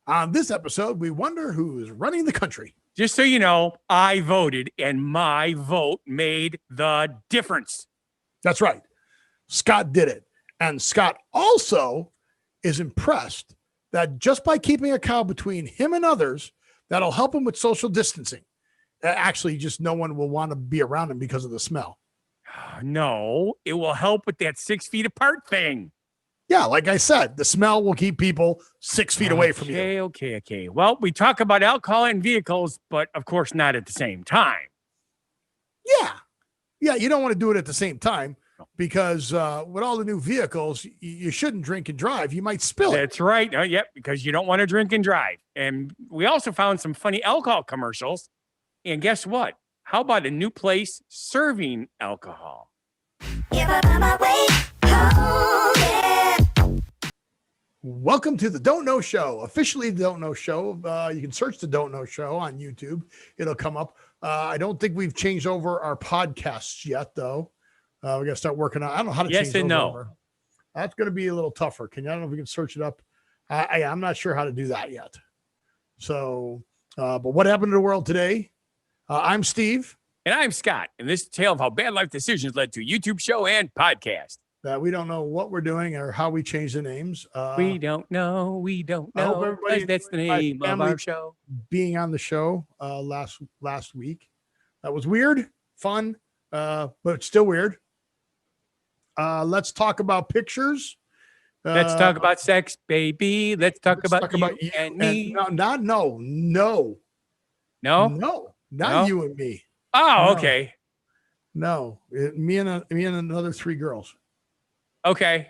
On this episode, we wonder who's running the country. Just so you know, I voted and my vote made the difference. That's right. Scott did it. And Scott also is impressed that just by keeping a cow between him and others, that'll help him with social distancing. Actually, just no one will want to be around him because of the smell. No, it will help with that 6 feet apart thing. Yeah, like I said, the smell will keep people 6 feet away from you. Okay. Well, we talk about alcohol and vehicles, but of course not at the same time. Yeah, you don't want to do it at the same time because with all the new vehicles, you shouldn't drink and drive. You might spill it. That's right. Yep, because you don't want to drink and drive. And we also found some funny alcohol commercials. And guess what? How about a new place serving alcohol? Welcome to the Don't Know Show, officially the Don't Know Show. You can search the Don't Know Show on YouTube. It'll come up. I don't think we've changed over our podcasts yet, though. We got to start working on. I don't know how to change yes and those no. over. That's going to be a little tougher. I don't know if we can search it up. I'm not sure how to do that yet. So, but what happened to the world today? I'm Steve. And I'm Scott. And this is a tale of how bad life decisions led to a YouTube show and podcast. We don't know what we're doing or how we changed the names. We don't know. I hope everybody, that's the name of our show. Being on the show last week. That was weird, fun, but it's still weird. Let's talk about pictures. Let's talk about sex, baby. Let's talk about you and me. Not you and me. Oh, okay. No, me and another 3 girls. Okay.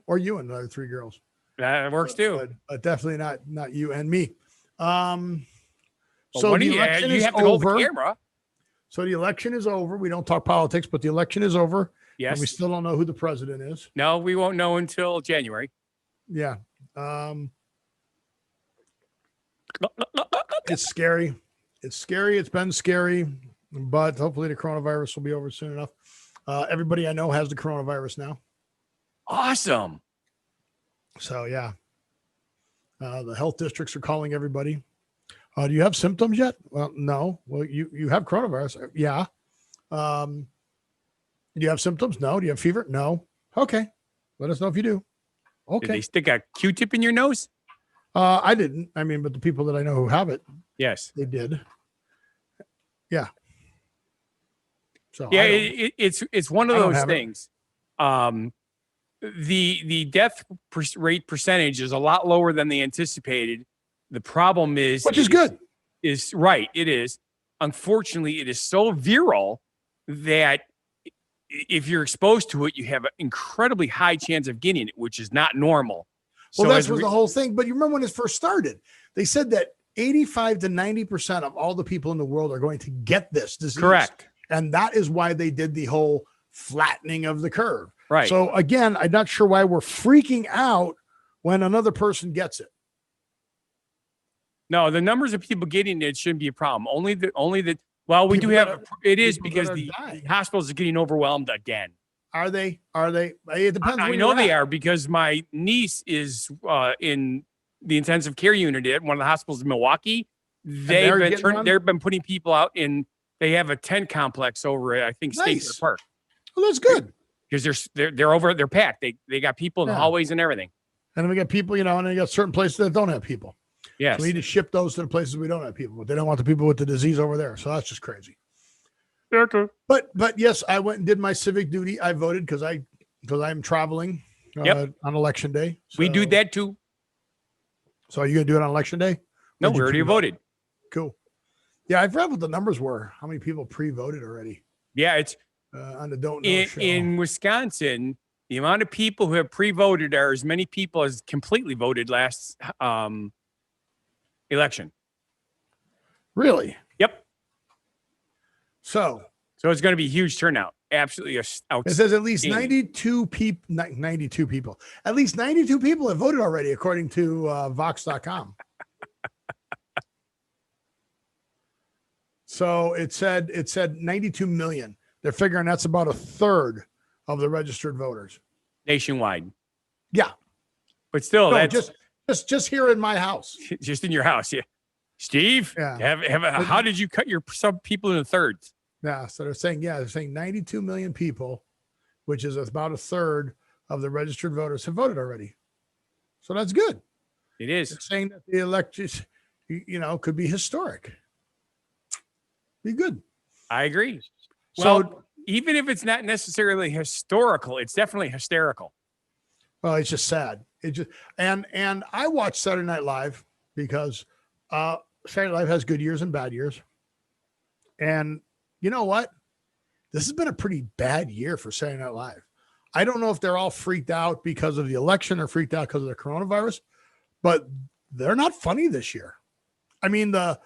Or you and another 3 girls. That works too. But definitely not you and me. So the election is over. So the election is over. We don't talk politics, but the election is over. Yes. And we still don't know who the president is. No, we won't know until January. Yeah. It's scary. It's scary. It's been scary, but hopefully the coronavirus will be over soon enough. Everybody I know has the coronavirus now. Awesome. So, yeah. The health districts are calling everybody. Do you have symptoms yet? Well, no. Well, you have coronavirus. Yeah. Do you have symptoms? No. Do you have fever? No. Okay. Let us know if you do. Okay. Did they stick a Q-tip in your nose? I didn't. I mean, but the people that I know who have it. Yes. They did. Yeah. So yeah, it's one of those things. The death rate percentage is a lot lower than they anticipated. The problem is, which is good. Is right. It is. Unfortunately, it is so viral that if you're exposed to it, you have an incredibly high chance of getting it, which is not normal. Well, so that was the whole thing. But you remember when it first started, they said that 85 to 90% of all the people in the world are going to get this disease. Correct. And that is why they did the whole flattening of the curve. Right. So again, I'm not sure why we're freaking out when another person gets it. No, the numbers of people getting it shouldn't be a problem. Only the well, we do have it is because the hospitals are getting overwhelmed again. Are they? It depends. I know they are because my niece is in the intensive care unit at one of the hospitals in Milwaukee. They've been putting people out in. They have a tent complex over at, I think, State Park. Well, that's good because they're packed. They got people in the hallways and everything. And then we got people, and then you got certain places that don't have people. Yes. So we need to ship those to the places we don't have people, but they don't want the people with the disease over there. So that's just crazy. Okay. But yes, I went and did my civic duty. I voted because I'm traveling on election day. So, we do that too. So are you going to do it on election day? No, we already voted. Cool. Yeah, I forgot what the numbers were. How many people pre-voted already? Yeah, it's on the Don't Know show. In Wisconsin. The amount of people who have pre-voted are as many people as completely voted last election. Really? Yep. So it's going to be a huge turnout. Absolutely. It says at least 92 people. At least 92 people have voted already, according to Vox.com. So it said 92 million. They're figuring that's about a third of the registered voters nationwide. Yeah, but still, Just here in my house. Just in your house, yeah. Steve, how did you cut some people into thirds? Yeah, so they're saying 92 million people, which is about a third of the registered voters have voted already. So that's good. It is. They're saying that the elections, could be historic. Be good. I agree. Well, even if it's not necessarily historical, it's definitely hysterical. Well, it's just sad. And I watch Saturday Night Live because Saturday Night Live has good years and bad years. And you know what? This has been a pretty bad year for Saturday Night Live. I don't know if they're all freaked out because of the election or freaked out because of the coronavirus, but they're not funny this year. I mean, the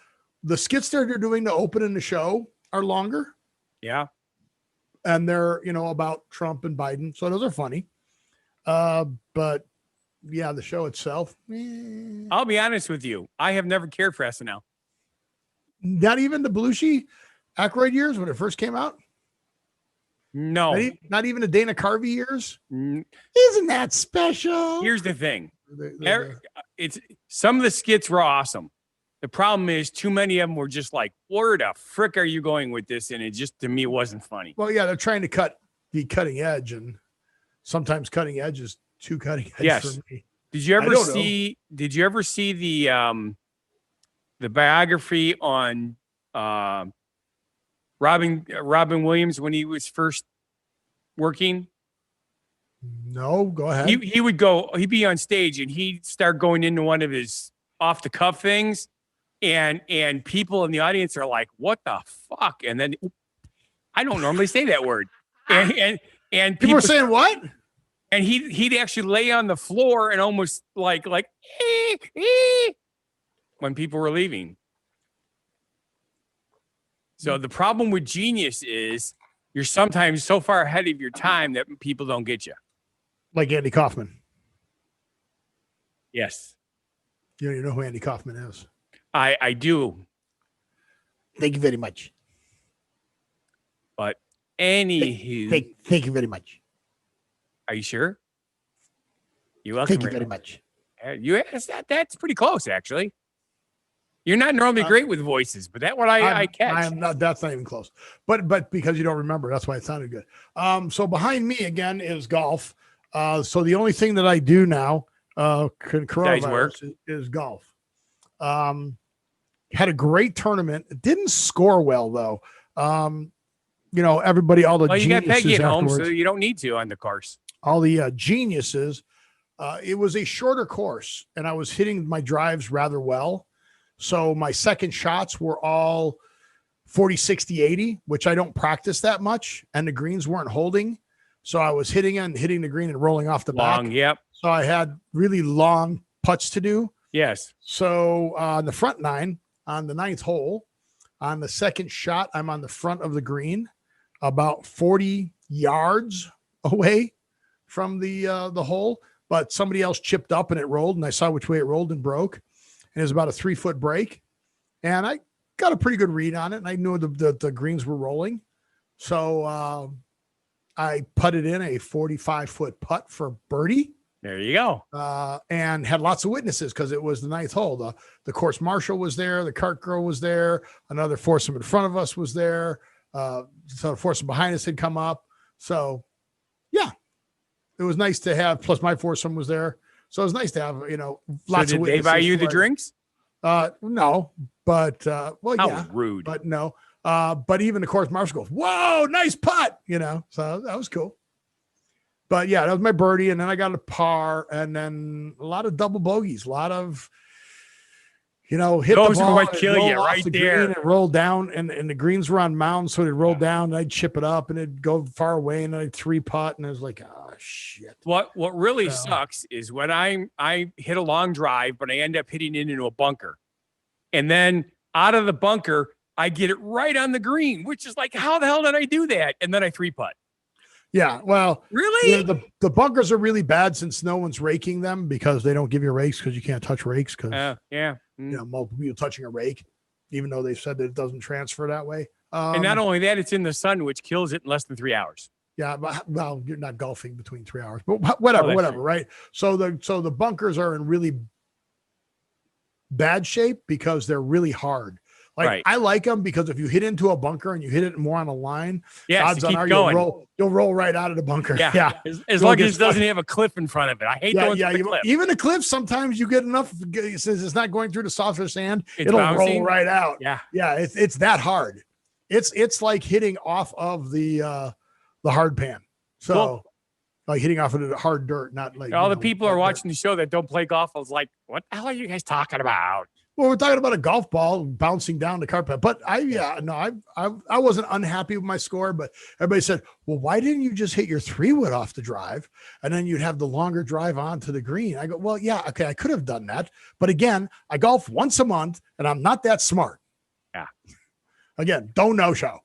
skits they're doing to open in the show are longer. Yeah. And they're, about Trump and Biden. So those are funny. But yeah, the show itself. I'll be honest with you. I have never cared for SNL. Not even the Belushi Aykroyd years when it first came out? No. Not even the Dana Carvey years? Isn't that special? Here's the thing. It's some of the skits were awesome. The problem is too many of them were just like, where the frick are you going with this? And it just, to me, wasn't funny. Well, yeah, they're trying to be cutting edge, and sometimes cutting edge is too cutting edge for me. Did you ever see the biography on Robin Williams when he was first working? No, go ahead. He'd be on stage and he'd start going into one of his off the cuff things, and people in the audience are like, what the fuck? And then I don't normally say that word. And people are saying what? And he'd actually lay on the floor and almost like when people were leaving. So the problem with genius is you're sometimes so far ahead of your time that people don't get you. Like Andy Kaufman. Yes. You know who Andy Kaufman is? I do. Thank you very much. But anywho. Thank you very much. Are you sure? You're welcome. Thank you very much. That's pretty close, actually. You're not normally great with voices, but that one I catch. I am not. That's not even close. But because you don't remember, that's why it sounded good. So behind me again is golf. So the only thing that I do now, coronavirus, is golf. Had a great tournament. It didn't score well though. Everybody, all the you got Peggy at home, so afterwards. you don't need to on the course. All the geniuses. It was a shorter course, and I was hitting my drives rather well. So my second shots were all 40, 60, 80, which I don't practice that much. And the greens weren't holding. So I was hitting the green and rolling off the back. Yep. So I had really long putts to do. Yes. So on the front nine, on the ninth hole, on the second shot, I'm on the front of the green, about 40 yards away from the hole. But somebody else chipped up and it rolled, and I saw which way it rolled and broke. And it was about a 3-foot break. And I got a pretty good read on it. And I knew the greens were rolling. So I putted in a 45-foot putt for birdie. There you go. And had lots of witnesses because it was the ninth hole. The course marshal was there. The cart girl was there. Another foursome in front of us was there. So the foursome behind us had come up. So, yeah, it was nice to have. Plus, my foursome was there. So it was nice to have, lots of witnesses. Did they buy you the drinks? No, but, How rude. But no. But even the course marshal goes, whoa, nice putt, so that was cool. But yeah, that was my birdie. And then I got a par and then a lot of double bogeys, a lot of, hit those the ball might kill you right there. And roll down and the greens were on mounds. So it'd roll down and I'd chip it up and it'd go far away and I'd 3-putt. And I was like, oh shit. What really sucks is when I hit a long drive, but I end up hitting it into a bunker. And then out of the bunker, I get it right on the green, which is like, how the hell did I do that? And then I 3-putt. Yeah, well, really, the bunkers are really bad since no one's raking them because they don't give you rakes because you can't touch rakes because multiple people touching a rake, even though they've said that it doesn't transfer that way. And not only that, it's in the sun, which kills it in less than 3 hours. Yeah, well, you're not golfing between 3 hours, but whatever, right? So the bunkers are in really bad shape because they're really hard. Like I like them because if you hit into a bunker and you hit it more on a line, odds on are you'll roll right out of the bunker. Yeah. As long as it doesn't have a cliff in front of it. I hate those. Yeah. Even the cliff, sometimes you get enough since it's not going through the softer sand, it'll roll right out. Yeah. Yeah. It's that hard. It's like hitting off of the hard pan. So like hitting off of the hard dirt, not like all the people are watching the show that don't play golf. I was like, what the hell are you guys talking about? Well, we're talking about a golf ball bouncing down the carpet, but I wasn't unhappy with my score, but everybody said, well, why didn't you just hit your 3-wood off the drive and then you'd have the longer drive onto the green? I go, well, yeah, okay, I could have done that. But again, I golf once a month and I'm not that smart. Yeah. Again, don't no show.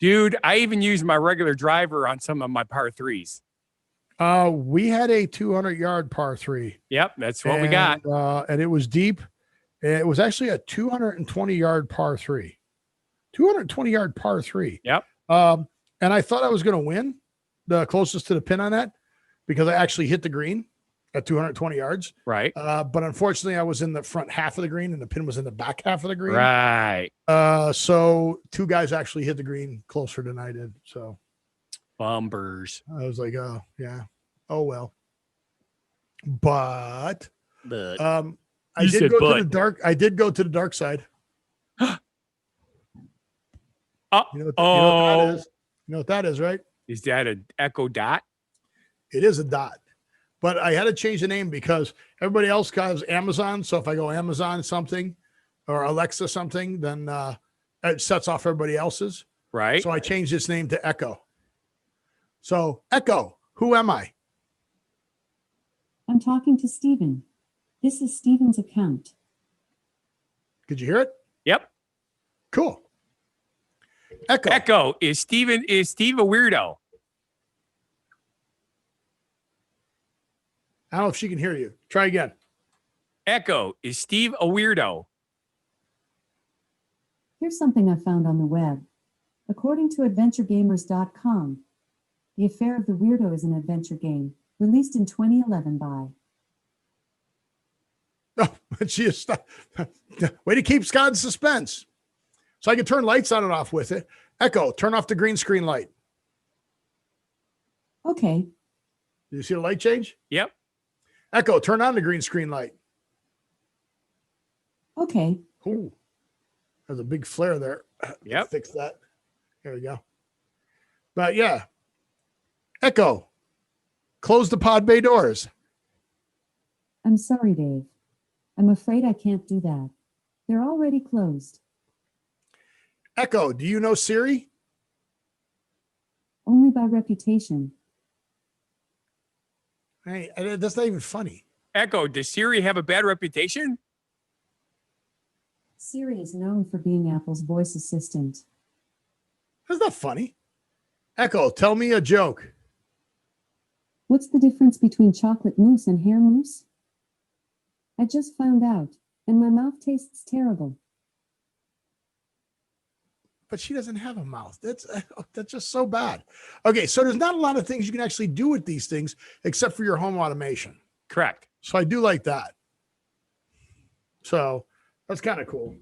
Dude, I even use my regular driver on some of my par 3s. We had a 200-yard par 3. Yep, that's what we got. And it was deep. It was actually a 220-yard par 3. 220-yard par 3. Yep. And I thought I was going to win the closest to the pin on that because I actually hit the green at 220 yards. Right. But unfortunately, I was in the front half of the green and the pin was in the back half of the green. Right. So 2 guys actually hit the green closer than I did. So bumpers. I was like, oh, yeah. Oh, well. But I did go to the dark. I did go to the dark side. You know what that is? You know what that is, right? Is that an Echo Dot? It is a dot. But I had to change the name because everybody else has Amazon. So if I go Amazon something or Alexa something, then it sets off everybody else's. Right. So I changed its name to Echo. So Echo, who am I? I'm talking to Steven. This is Steven's account. Could you hear it? Yep. Cool. Echo. Echo, is Steve a weirdo? I don't know if she can hear you. Try again. Echo, is Steve a weirdo? Here's something I found on the web. According to AdventureGamers.com, The Affair of the Weirdo is an adventure game released in 2011 by... Oh, but she is way to keep Scott in suspense. So I can turn lights on and off with it. Echo, turn off the green screen light. Okay. Do you see the light change? Yep. Echo, turn on the green screen light. Okay. Ooh, there's a big flare there. Yep. Fix that. There we go. But yeah. Echo, close the pod bay doors. I'm sorry, Dave. I'm afraid I can't do that. They're already closed. Echo, do you know Siri? Only by reputation. Hey, that's not even funny. Echo, does Siri have a bad reputation? Siri is known for being Apple's voice assistant. That's not funny. Echo, tell me a joke. What's the difference between chocolate mousse and hair mousse? I just found out, and my mouth tastes terrible. But she doesn't have a mouth. That's just so bad. Okay, so there's not a lot of things you can actually do with these things except for your home automation. Correct. So I do like that. So that's kind of cool.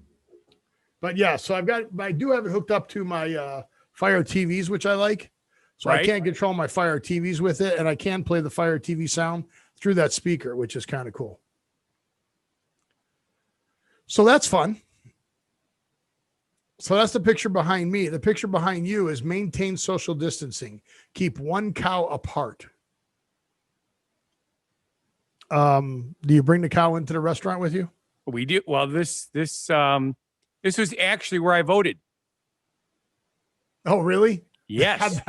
But yeah, so I do have it hooked up to my Fire TVs, which I like. So I can't control my Fire TVs with it, and I can play the Fire TV sound through that speaker, which is kind of cool. So that's fun. So that's the picture behind me. The picture behind you is maintain social distancing. Keep 1 cow apart. Do you bring the cow into the restaurant with you? We do. Well, this was actually where I voted. Oh, really? Yes.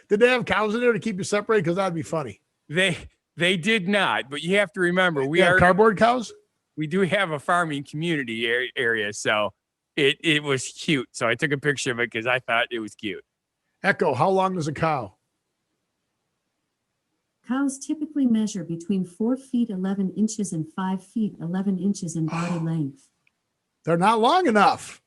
Did they have cows in there to keep you separated? Because that'd be funny. They did not, but you have to remember we are cardboard cows. We do have a farming community area, so it was cute. So I took a picture of it because I thought it was cute. Echo, how long is a cow? Cows typically measure between 4 feet 11 inches and 5 feet 11 inches in body length. They're not long enough.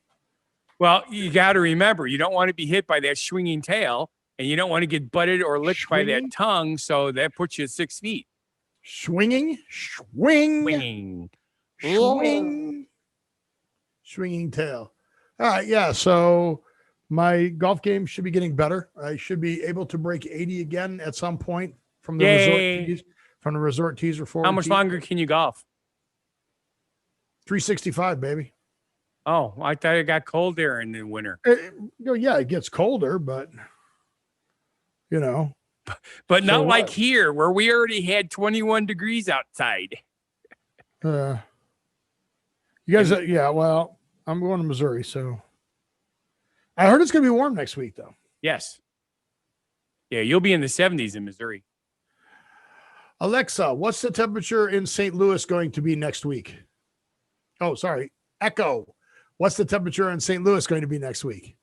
Well, you got to remember, you don't want to be hit by that swinging tail, and you don't want to get butted or licked by that tongue, so that puts you at 6 feet. Swinging? Swing. Swing. Swinging tail. All right. Yeah. So my golf game should be getting better. I should be able to break 80 again at some point from the resort tees. From the resort teaser forward. How much longer can you golf? 365, baby. Oh, I thought it got cold there in the winter. Yeah, it gets colder, but you know. But not like here where we already had 21 degrees outside. You guys, well, I'm going to Missouri, so I heard it's going to be warm next week, though. Yes. Yeah, you'll be in the 70s in Missouri. Alexa, what's the temperature in St. Louis going to be next week? Oh, sorry. Echo, what's the temperature in St. Louis going to be next week?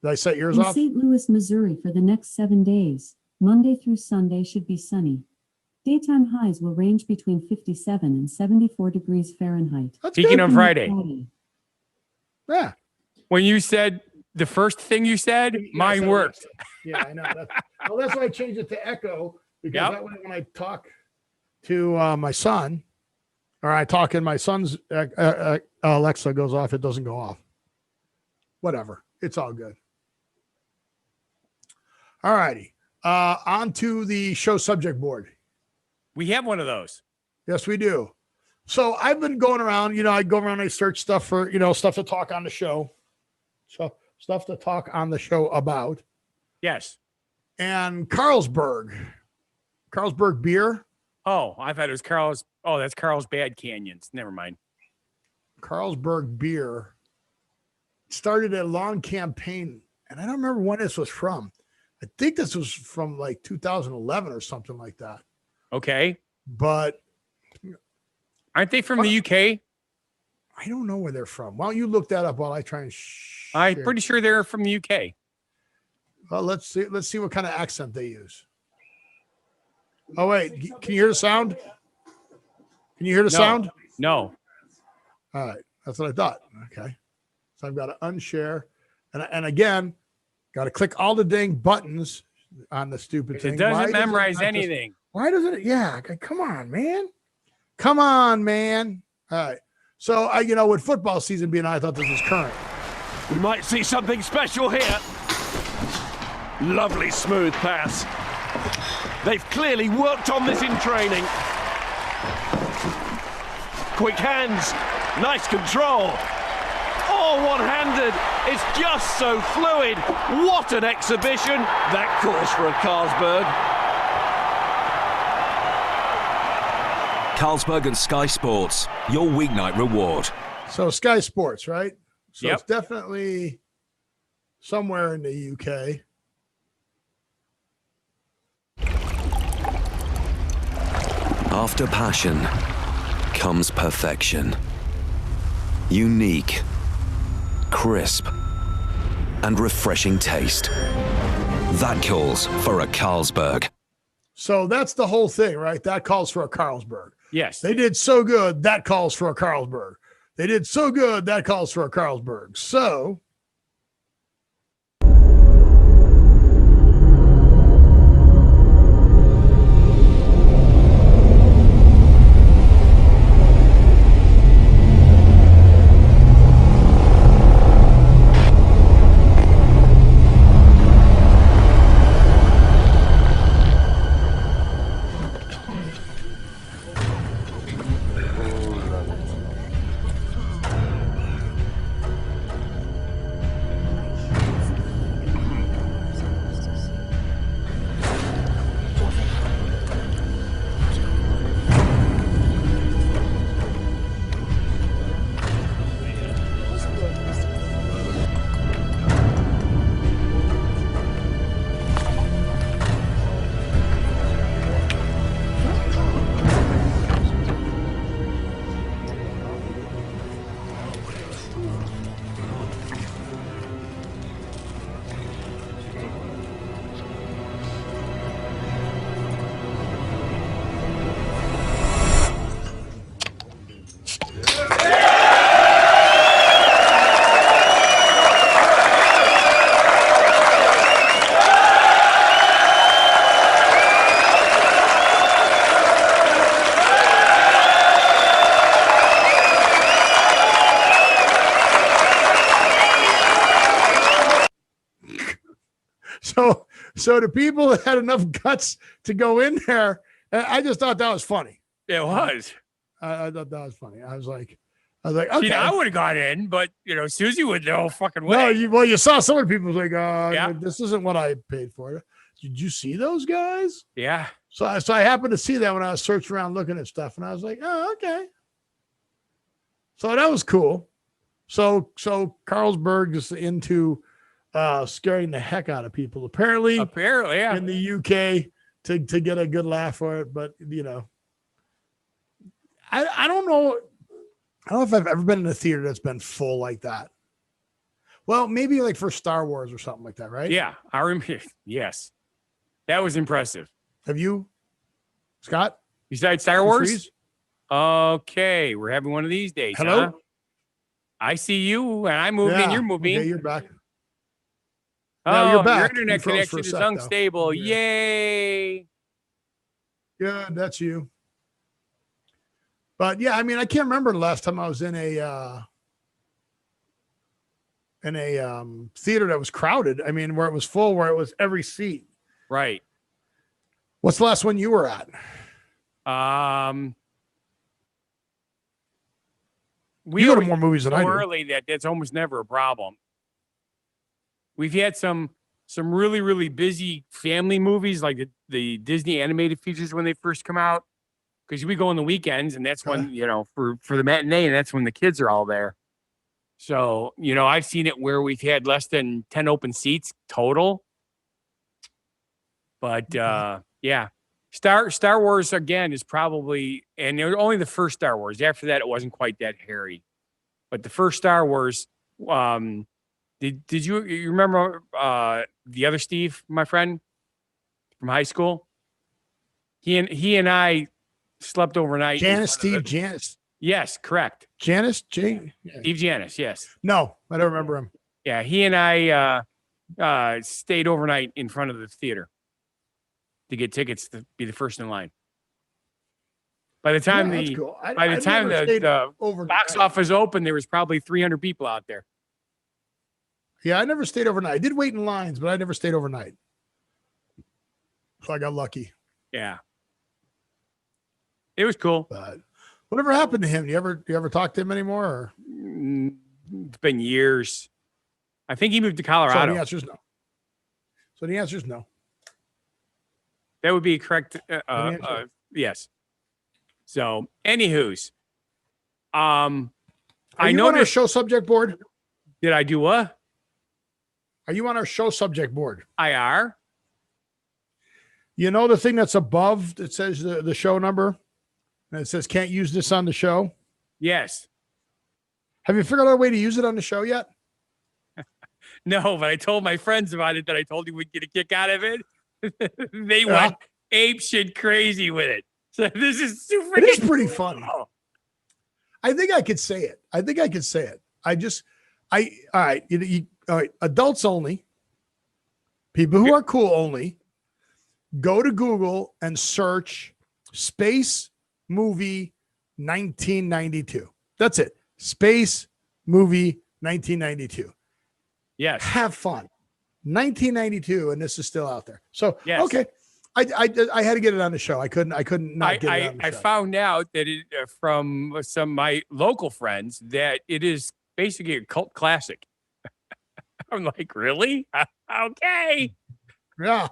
Did I set yours off? In St. Louis, Missouri, for the next 7 days, Monday through Sunday should be sunny. Daytime highs will range between 57 and 74 degrees Fahrenheit. Speaking of Friday. Yeah. When you said the first thing you said, mine worked. Yeah, I know. That's why I changed it to Echo, because that way when I talk to my son, or I talk in my son's Alexa goes off, it doesn't go off. Whatever. It's all good. All righty. On to the show subject board. We have one of those. Yes, we do. So I've been going around, I go around and I search stuff for, stuff to talk on the show. So stuff to talk on the show about. Yes. And Carlsberg beer. Oh, I thought it was Carl's. Oh, that's Carl's Bad Canyons. Never mind. Carlsberg beer started a long campaign, and I don't remember when this was from. I think this was from like 2011 or something like that. Okay. But aren't they from the UK? I don't know where they're from. Why don't you look that up while I try and I'm pretty sure they're from the UK. Well, let's see what kind of accent they use. Oh, wait. Can you hear the sound? Can you hear the sound? No. All right. That's what I thought. Okay. So I've got to unshare. And again, got to click all the dang buttons on the stupid thing. It doesn't memorize anything. Why doesn't it? Yeah. Come on, man. Come on, man. All right. So, with football season being on, I thought this was current. We might see something special here. Lovely smooth pass. They've clearly worked on this in training. Quick hands, nice control. Oh, one-handed, it's just so fluid. What an exhibition. That calls for a Carlsberg. Carlsberg and Sky Sports, your weeknight reward. So Sky Sports, right? So Yep. It's definitely somewhere in the UK. After passion comes perfection. Unique, crisp, and refreshing taste. That calls for a Carlsberg. So that's the whole thing, right? That calls for a Carlsberg. Yes. They did so good, that calls for a Carlsberg. They did so good, that calls for a Carlsberg. So So the people that had enough guts to go in there, I just thought that was funny. It was. I thought that was funny. I was like, okay. See, I would have got in, but Susie would no fucking way. No, you saw some of the people like, this isn't what I paid for. Did you see those guys? Yeah. So I happened to see that when I was searching around looking at stuff, and I was like, oh, okay. So that was cool. So Carlsberg is into scaring the heck out of people. Apparently, yeah. In the UK to get a good laugh for it, but I don't know. I don't know if I've ever been in a theater that's been full like that. Well, maybe like for Star Wars or something like that, right? Yeah, I remember. Yes, that was impressive. Have you, Scott? Besides Star Wars? Okay, we're having one of these days. Hello? Huh? I see you, and I'm moving, and you're moving. Okay, you're back. Oh, you're back. Your internet connection is unstable. Yeah. Yay. Yeah, that's you. But yeah, I mean, I can't remember the last time I was in a theater that was crowded. I mean, where it was full, where it was every seat. Right. What's the last one you were at? We go to more movies than I do. Early that's almost never a problem. We've had some really, really busy family movies like the Disney animated features when they first come out. Because we go on the weekends, and that's when, for the matinee, and that's when the kids are all there. So, I've seen it where we've had less than 10 open seats total. But, yeah. Star Wars, again, is probably, and it was only the first Star Wars. After that, it wasn't quite that hairy. But the first Star Wars, did you remember the other Steve, my friend, from high school? He and I slept overnight. Janice. Yes, correct. Janice, Yeah. Steve Janice, yes. No, I don't remember him. Yeah, he and I stayed overnight in front of the theater to get tickets to be the first in line. By the time the box office opened, there was probably 300 people out there. Yeah, I never stayed overnight. I did wait in lines, but I never stayed overnight. So I got lucky. Yeah. It was cool. But whatever happened to him? Do you ever talk to him anymore? Or? It's been years. I think he moved to Colorado. So the answer is no. That would be correct. Yes. So, anywho's, Are you on our show subject board? Did I do what? Are you on our show subject board? I are. You know the thing that's above that says the show number? And it says, can't use this on the show? Yes. Have you figured out a way to use it on the show yet? No, but I told my friends about it that I told you we'd get a kick out of it. They went ape shit crazy with it. So this is super. It is pretty funny. I think I could say it. All right. All right. Adults only. People who are cool only. Go to Google and search Space Movie 1992. That's it. Space Movie 1992. Yes. Have fun. 1992, and this is still out there. So, yes. Okay. I had to get it on the show. I couldn't not get it on the show. I found out that it from some of my local friends that it is basically a cult classic. I'm like, really? Okay. Yeah.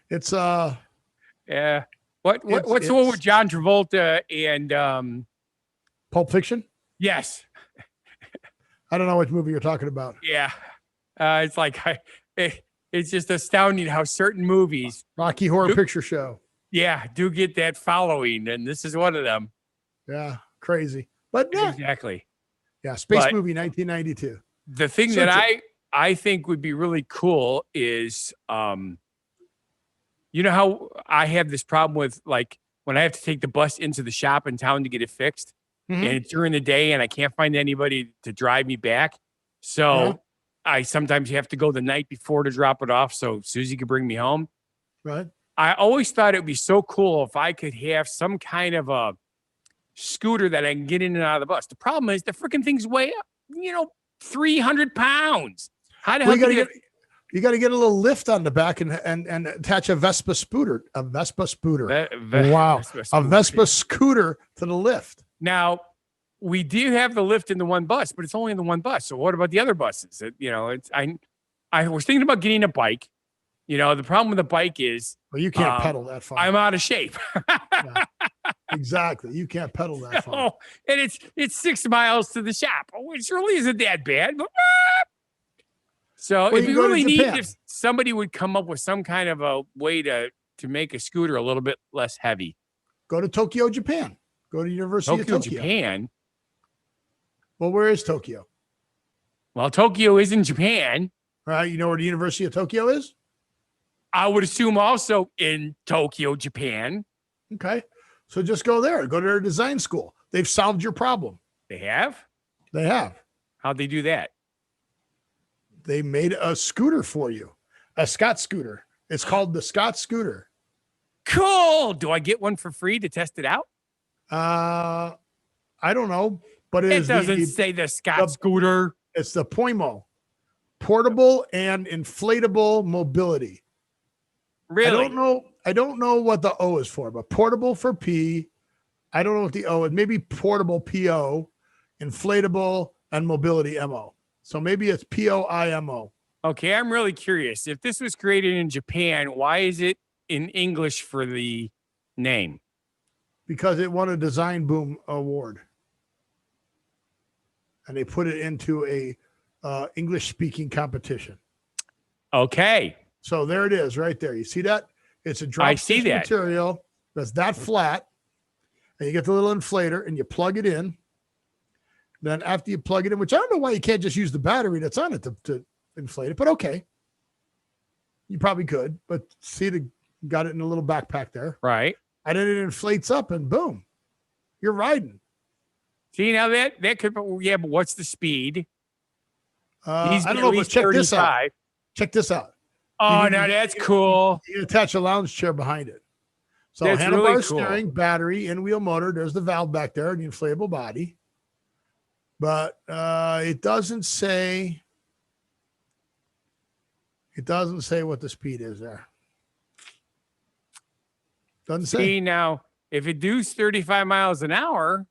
It's yeah. What's the one with John Travolta and Pulp Fiction? Yes. I don't know which movie you're talking about. Yeah. It's like it's just astounding how certain movies, Rocky Horror Picture Show, do get that following, and this is one of them. Yeah, crazy, but yeah, exactly. Yeah, Space Movie 1992. The thing that I think would be really cool is, you know how I have this problem with like when I have to take the bus into the shop in town to get it fixed, and it's during the day, and I can't find anybody to drive me back, so. I sometimes have to go the night before to drop it off so Susie could bring me home. Right. I always thought it would be so cool if I could have some kind of a scooter that I can get in and out of the bus. The problem is the freaking things weigh up, 300 pounds. How the hell You got to get a little lift on the back and attach a Vespa scooter. A Vespa scooter. Wow. A Vespa scooter to the lift. Now, we do have the lift in the one bus, but it's only in the one bus. So what about the other buses? I was thinking about getting a bike. The problem with the bike is, well, you can't pedal that far. I'm out of shape. Yeah, exactly. You can't pedal that far. And it's 6 miles to the shop, which really isn't that bad. But, so if you really need, if somebody would come up with some kind of a way to make a scooter a little bit less heavy. Go to Tokyo, Japan. Go to University of Tokyo. Japan. Well, where is Tokyo? Well, Tokyo is in Japan. All right. You know where the University of Tokyo is? I would assume also in Tokyo, Japan. Okay. So just go there. Go to their design school. They've solved your problem. They have? They have. How'd they do that? They made a scooter for you. A Scott scooter. It's called the Scott scooter. Cool. Do I get one for free to test it out? I don't know. But it doesn't say the Scott scooter. It's the POIMO. Portable and inflatable mobility. Really? I don't know what the O is for, but portable for P. I don't know what the O is. Maybe portable PO, inflatable, and mobility MO. So maybe it's POIMO. Okay, I'm really curious. If this was created in Japan, why is it in English for the name? Because it won a Design Boom award. And they put it into a English-speaking competition. Okay. So there it is right there. You see that? It's a drop stitch material that's that flat. And you get the little inflator and you plug it in. Then after you plug it in, which I don't know why you can't just use the battery that's on it to inflate it, but okay. You probably could, but see, got it in a little backpack there. Right. And then it inflates up and boom, you're riding. See, now that could, yeah, but what's the speed? I don't know, but check 35. this out. Check this out. Oh, now that's cool. You can attach a lounge chair behind it. So that's handlebar, really cool. Steering, battery, in-wheel motor. There's the valve back there, the inflatable body. But it doesn't say what the speed is there. Doesn't say. See, now, if it does 35 miles an hour,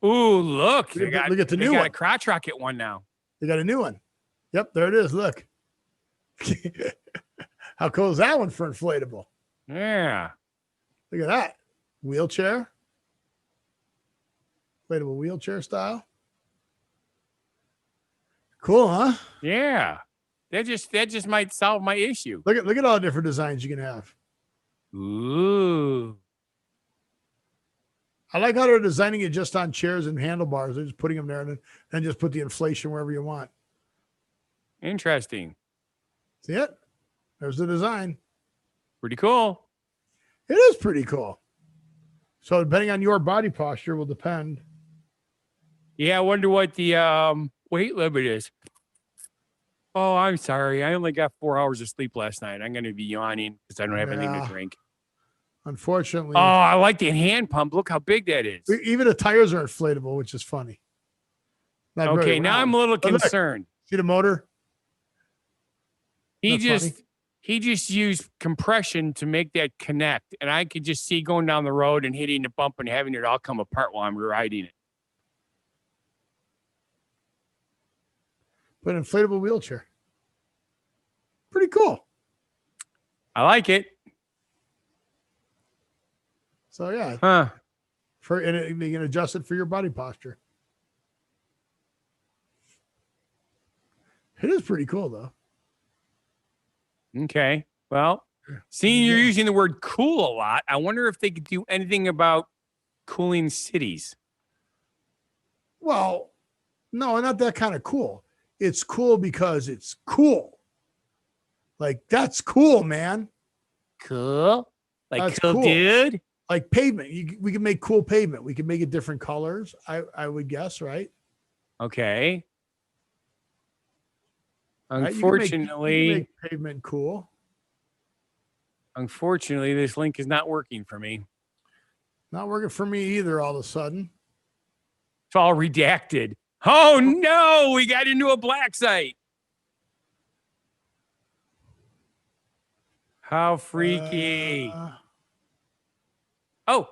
ooh, look at the new one. They got a crotch rocket one now. They got a new one. Yep, there it is. Look. How cool is that one for inflatable? Yeah. Look at that. Wheelchair. Inflatable wheelchair style. Cool, huh? Yeah. That just might solve my issue. Look at all the different designs you can have. Ooh. I like how they're designing it just on chairs and handlebars. They're just putting them there and then just put the inflation wherever you want. Interesting. See it? There's the design. Pretty cool. It is pretty cool. So depending on your body posture will depend. Yeah, I wonder what the weight limit is. Oh, I'm sorry. I only got 4 hours of sleep last night. I'm going to be yawning because I don't have anything to drink. Unfortunately. Oh, I like the hand pump. Look how big that is. Even the tires are inflatable, which is funny. Not okay, now I'm a little concerned. See the motor? He just used compression to make that connect, and I could just see going down the road and hitting the bump and having it all come apart while I'm riding it. But an inflatable wheelchair. Pretty cool. I like it. So yeah. Huh. And you can adjust it for your body posture. It is pretty cool though. Okay. Well, seeing you're using the word cool a lot, I wonder if they could do anything about cooling cities. Well, no, not that kind of cool. It's cool because it's cool. Like, that's cool, man. Cool? Like, that's cool, dude? Like pavement. We can make cool pavement. We can make it different colors, I would guess, right? Okay. Right? Unfortunately, you can make pavement cool. Unfortunately, this link is not working for me. Not working for me either all of a sudden. It's all redacted. Oh, no. We got into a black site. How freaky. Oh,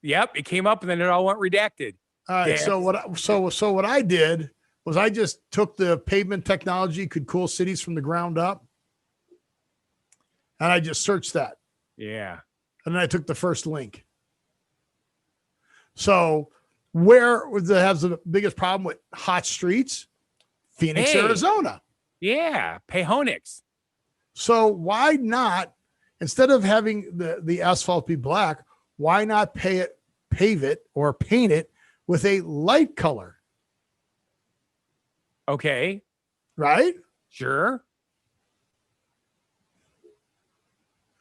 yep. It came up and then it all went redacted. All right. So what I did was I just took the pavement technology could cool cities from the ground up. And I just searched that. Yeah. And then I took the first link. So where has the biggest problem with hot streets? Phoenix, Arizona. Yeah. Pahonix. So why not, instead of having the asphalt be black, why not pave it or paint it with a light color? Okay. Right? Sure.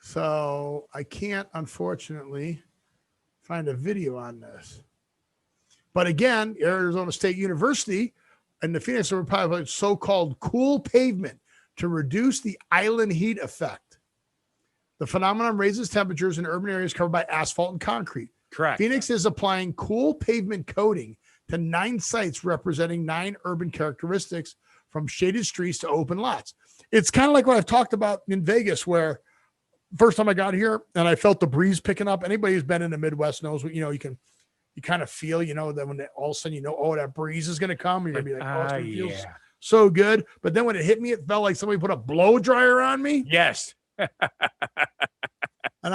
So I can't, unfortunately, find a video on this. But again, Arizona State University and the Phoenix are probably so-called cool pavement to reduce the island heat effect. The phenomenon raises temperatures in urban areas covered by asphalt and concrete. Correct. Phoenix is applying cool pavement coating to 9 sites representing 9 urban characteristics, from shaded streets to open lots. It's kind of like what I've talked about in Vegas, where first time I got here and I felt the breeze picking up. Anybody who's been in the Midwest knows what, you kind of feel, that when all of a sudden, that breeze is going to come. You're going to be like, oh, it feels so good. But then when it hit me, it felt like somebody put a blow dryer on me. Yes. And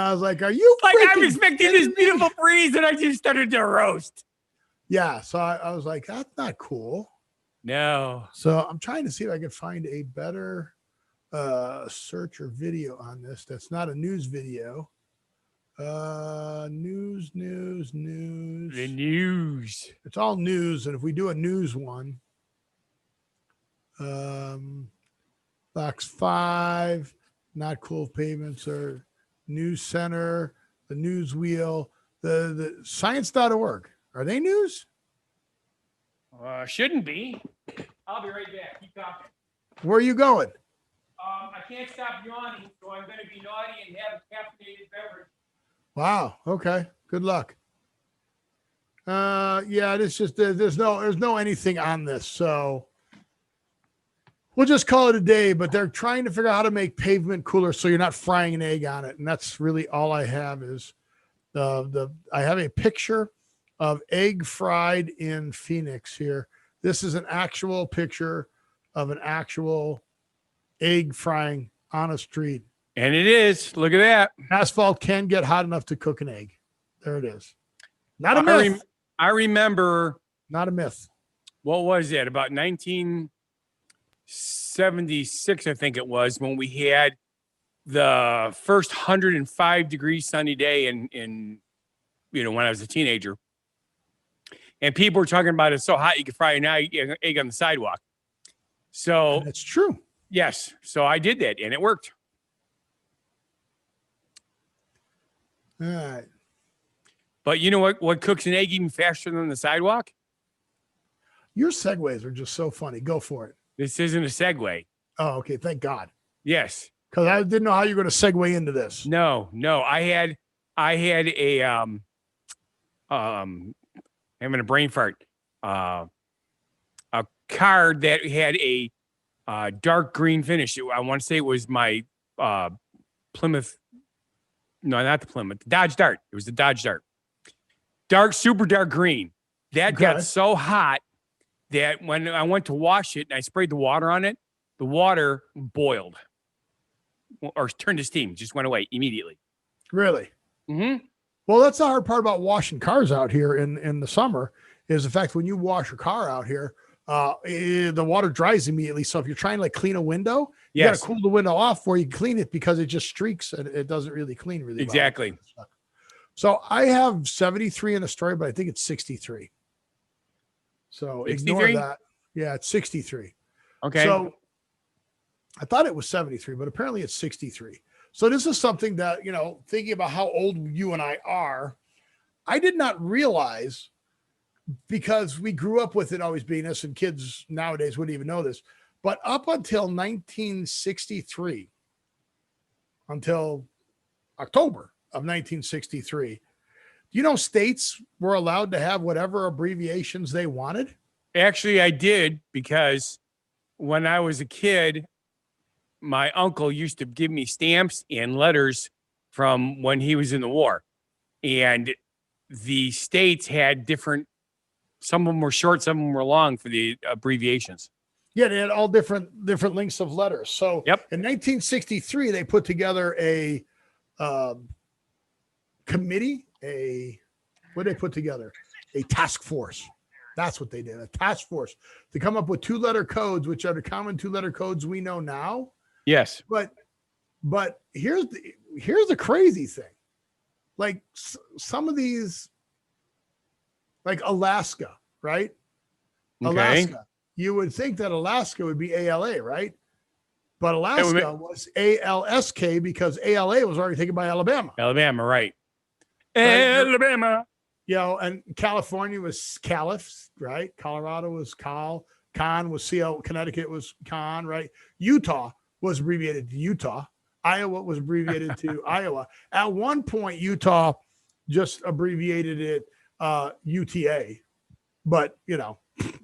I was like, are you like, I'm expecting this beautiful breeze, and I just started to roast. Yeah. So I was like, that's not cool. No. So I'm trying to see if I can find a better search or video on this. That's not a news video. News. The news. It's all news. And if we do a news one, box 5, not cool pavements, or news center, the news wheel, the science.org. Are they news? Shouldn't be. I'll be right back. Keep talking. Where are you going? I can't stop yawning, so I'm going to be naughty and have a caffeinated beverage. Wow. Okay. Good luck. Yeah, it's just there's no anything on this, so we'll just call it a day. But they're trying to figure out how to make pavement cooler so you're not frying an egg on it, and that's really all I have. Is I have a picture of egg fried in Phoenix here. This is an actual picture of an actual egg frying on a street. And it is. Look at that. Asphalt can get hot enough to cook an egg. There it is. Not a myth. I remember. Not a myth. What was that? About 1976, I think it was, when we had the first 105-degree sunny day in when I was a teenager. And people were talking about it's so hot you could fry an egg on the sidewalk. So that's true. Yes. So I did that and it worked. All right. But you know what cooks an egg even faster than the sidewalk? Your segues are just so funny. Go for it. This isn't a segue. Oh, okay. Thank God. Yes. Because I didn't know how you were going to segue into this. No. I had a I'm having a brain fart. A card that had a dark green finish. I want to say it was my Plymouth. No, not the Plymouth. The Dodge Dart. It was the Dodge Dart. Super dark green. That got so hot that when I went to wash it and I sprayed the water on it, the water boiled or turned to steam. Just went away immediately. Really? Mm-hmm. Well, that's the hard part about washing cars out here in the summer is the fact when you wash your car out here, the water dries immediately. So if you're trying to like clean a window, you got to cool the window off before you clean it because it just streaks and it doesn't really clean really well. Exactly. So I have 73 in the story, but I think it's 63. So 63? Ignore that. Yeah, it's 63. Okay. So I thought it was 73, but apparently it's 63. So this is something that, thinking about how old you and I are, I did not realize, because we grew up with it always being this, and kids nowadays wouldn't even know this, but up until 1963, until October of 1963, states were allowed to have whatever abbreviations they wanted? Actually, I did, because when I was a kid, my uncle used to give me stamps and letters from when he was in the war. And the states had different, some of them were short, some of them were long for the abbreviations. Yeah, they had all different lengths of letters. So Yep. In 1963, they put together a committee, what did they put together? A task force. That's what they did, a task force to come up with 2-letter codes, which are the common 2-letter codes we know now. Yes. But here's the crazy thing. Like some of these, like Alaska, right? Okay. Alaska. You would think that Alaska would be ALA, right? But Alaska was ALSK because ALA was already taken by Alabama. Alabama, right? Alabama. And California was Calif, right? Colorado was Cal. Con was CL. Connecticut was Con, right? Utah was abbreviated to Utah. Iowa was abbreviated to Iowa. At one point, Utah just abbreviated it UTA, but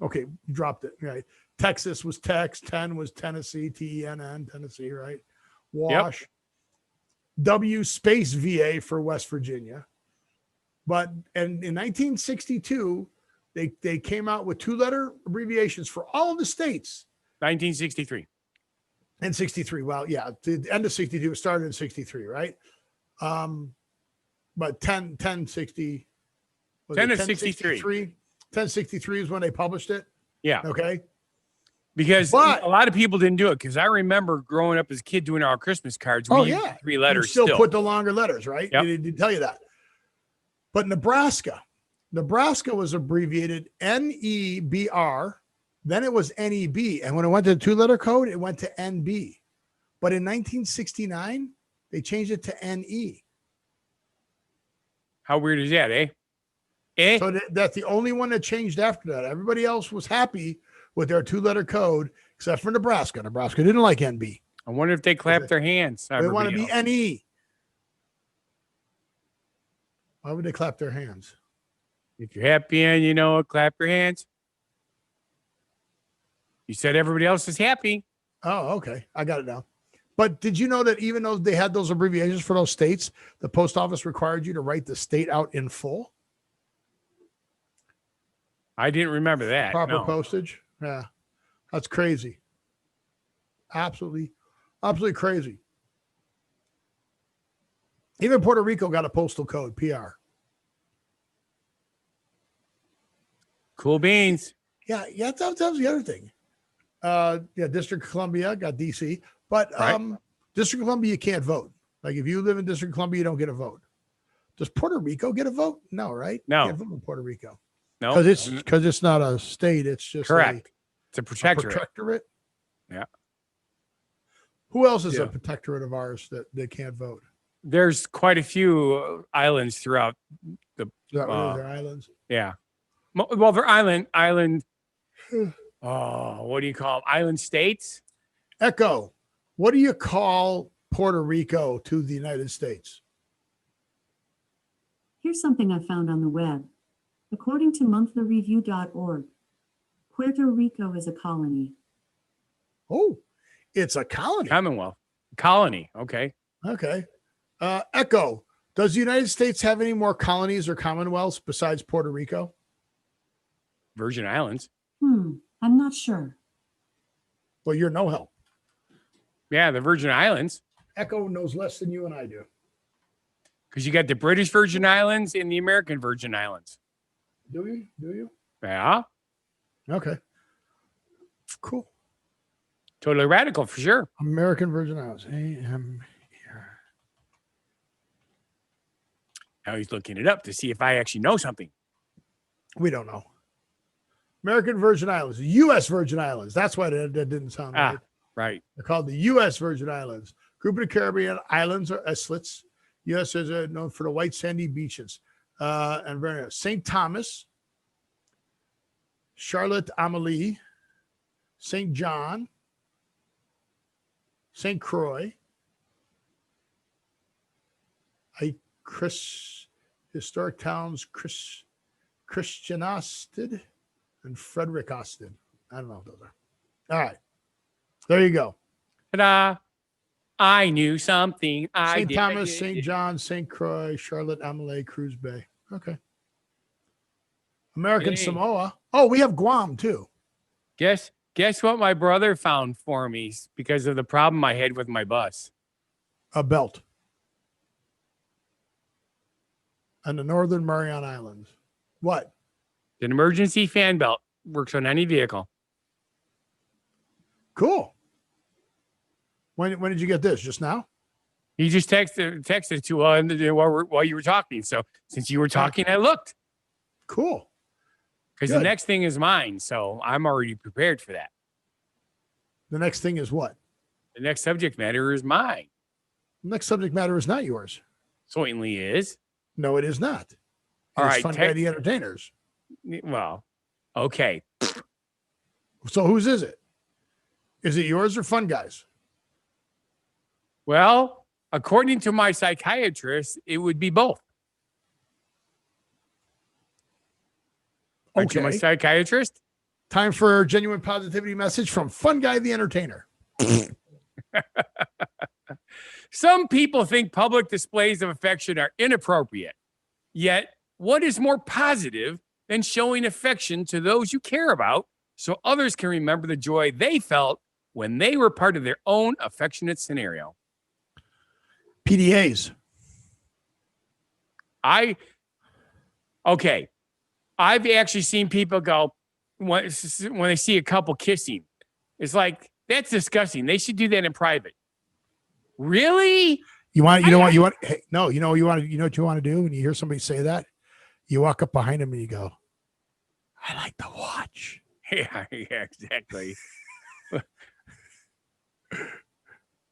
okay, dropped it, right? Texas was Tex, 10 was Tennessee, TENN, Tennessee, right? Wash. Yep. W space VA for West Virginia. But in 1962, they came out with 2-letter abbreviations for all of the states. 1963. And 63. Well, yeah, the end of 62, it started in 63, right? But 1063. 1063 is when they published it. Yeah. Okay. Because a lot of people didn't do it. Because I remember growing up as a kid doing our Christmas cards. We used 3 letters. You still put the longer letters, right? Yep. They didn't tell you that. But Nebraska was abbreviated NEBR. Then it was NEB. And when it went to the 2-letter code, it went to NB. But in 1969, they changed it to NE. How weird is that, eh? So that's the only one that changed after that. Everybody else was happy with their 2-letter code, except for Nebraska. Nebraska didn't like NB. I wonder if they clapped their hands. They want to be NE. Why would they clap their hands? If you're happy and clap your hands. You said everybody else is happy. Oh, okay. I got it now. But did you know that even though they had those abbreviations for those states, the post office required you to write the state out in full? I didn't remember that. Proper postage. Yeah. That's crazy. Absolutely crazy. Even Puerto Rico got a postal code, PR. Cool beans. Yeah, that was the other thing. District of Columbia got DC, but District of Columbia, you can't vote. Like if you live in District of Columbia, you don't get a vote. Does Puerto Rico get a vote? No, right? No. You can't vote in Puerto Rico. No. Because it's not a state. It's just correct. It's a protectorate. A protectorate. Yeah. Who else is a protectorate of ours that they can't vote? There's quite a few islands throughout the. Their islands. Yeah. Well, they're island. What do you call them? Island states? Echo. What do you call Puerto Rico to the United States? Here's something I found on the web. According to monthlyreview.org, Puerto Rico is a colony. Oh, it's a colony. Commonwealth. Colony. Okay. Okay. Echo. Does the United States have any more colonies or commonwealths besides Puerto Rico? Virgin Islands. I'm not sure. Well, you're no help. Yeah, the Virgin Islands. Echo knows less than you and I do. Because you got the British Virgin Islands and the American Virgin Islands. Do you? Do you? Yeah. Okay. Cool. Totally radical for sure. American Virgin Islands. AM here. Now he's looking it up to see if I actually know something. We don't know. American Virgin Islands, U.S. Virgin Islands. That's why that didn't sound right. Right. They're called the U.S. Virgin Islands. Group of the Caribbean islands or islets. U.S. is known for the white sandy beaches. And very nice. St. Thomas, Charlotte Amalie, St. John, St. Croix, historic towns, Christiansted, and Frederick Austin. I don't know what those are. All right. There you go. Ta-da. I knew something. St. Thomas, St. John, St. Croix, Charlotte, Amelie, Cruz Bay. Okay. American Samoa. Oh, we have Guam too. Guess what my brother found for me because of the problem I had with my bus? A belt. On the Northern Mariana Islands. What? An emergency fan belt. Works on any vehicle. Cool. When did you get this? Just now? He just texted to while you were talking. So since you were talking, I looked. Cool. Because the next thing is mine. So I'm already prepared for that. The next thing is what? The next subject matter is mine. The next subject matter is not yours. Certainly is. No, it is not. All right. Funguy The Entertainers. Well, okay. So whose is it? Is it yours or Fun Guy's? Well, according to my psychiatrist, it would be both. Okay. To my psychiatrist? Time for a genuine positivity message from Funguy The Entertainer. Some people think public displays of affection are inappropriate. Yet, what is more positive than showing affection to those you care about so others can remember the joy they felt when they were part of their own affectionate scenario? PDAs. I've actually seen people go when they see a couple kissing. It's like, that's disgusting. They should do that in private. Really? You know what you want to do when you hear somebody say that? You walk up behind them and you go, I like to watch. Yeah, exactly.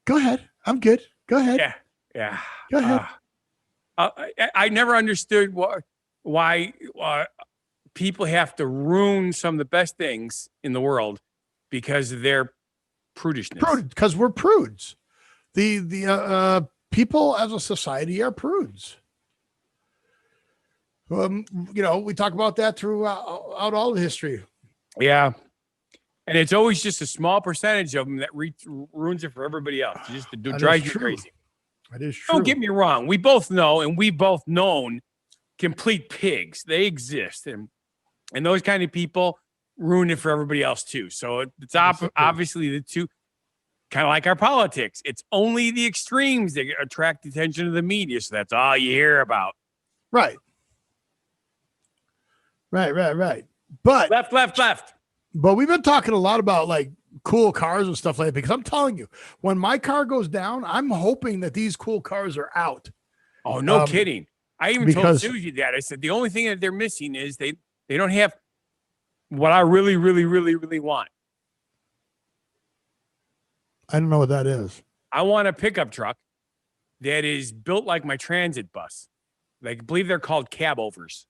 Go ahead. I'm good. Go ahead. Yeah. Go ahead. I never understood why people have to ruin some of the best things in the world because of their prudishness. Because we're prudes. The people as a society are prudes. We talk about that throughout all the history. Yeah. And it's always just a small percentage of them that ruins it for everybody else. Just to drive you crazy. That is true. Don't get me wrong. We both know, and we've both known complete pigs. They exist. And those kind of people ruin it for everybody else too. So it's obviously the two, kind of like our politics. It's only the extremes that attract the attention of the media. So that's all you hear about. Right. But left. But we've been talking a lot about like cool cars and stuff like that, because I'm telling you, when my car goes down, I'm hoping that these cool cars are out. Oh, no kidding. I even told Susie that. I said, the only thing that they're missing is they don't have what I really, really, really, really want. I don't know what that is. I want a pickup truck that is built like my transit bus. I believe they're called cab overs.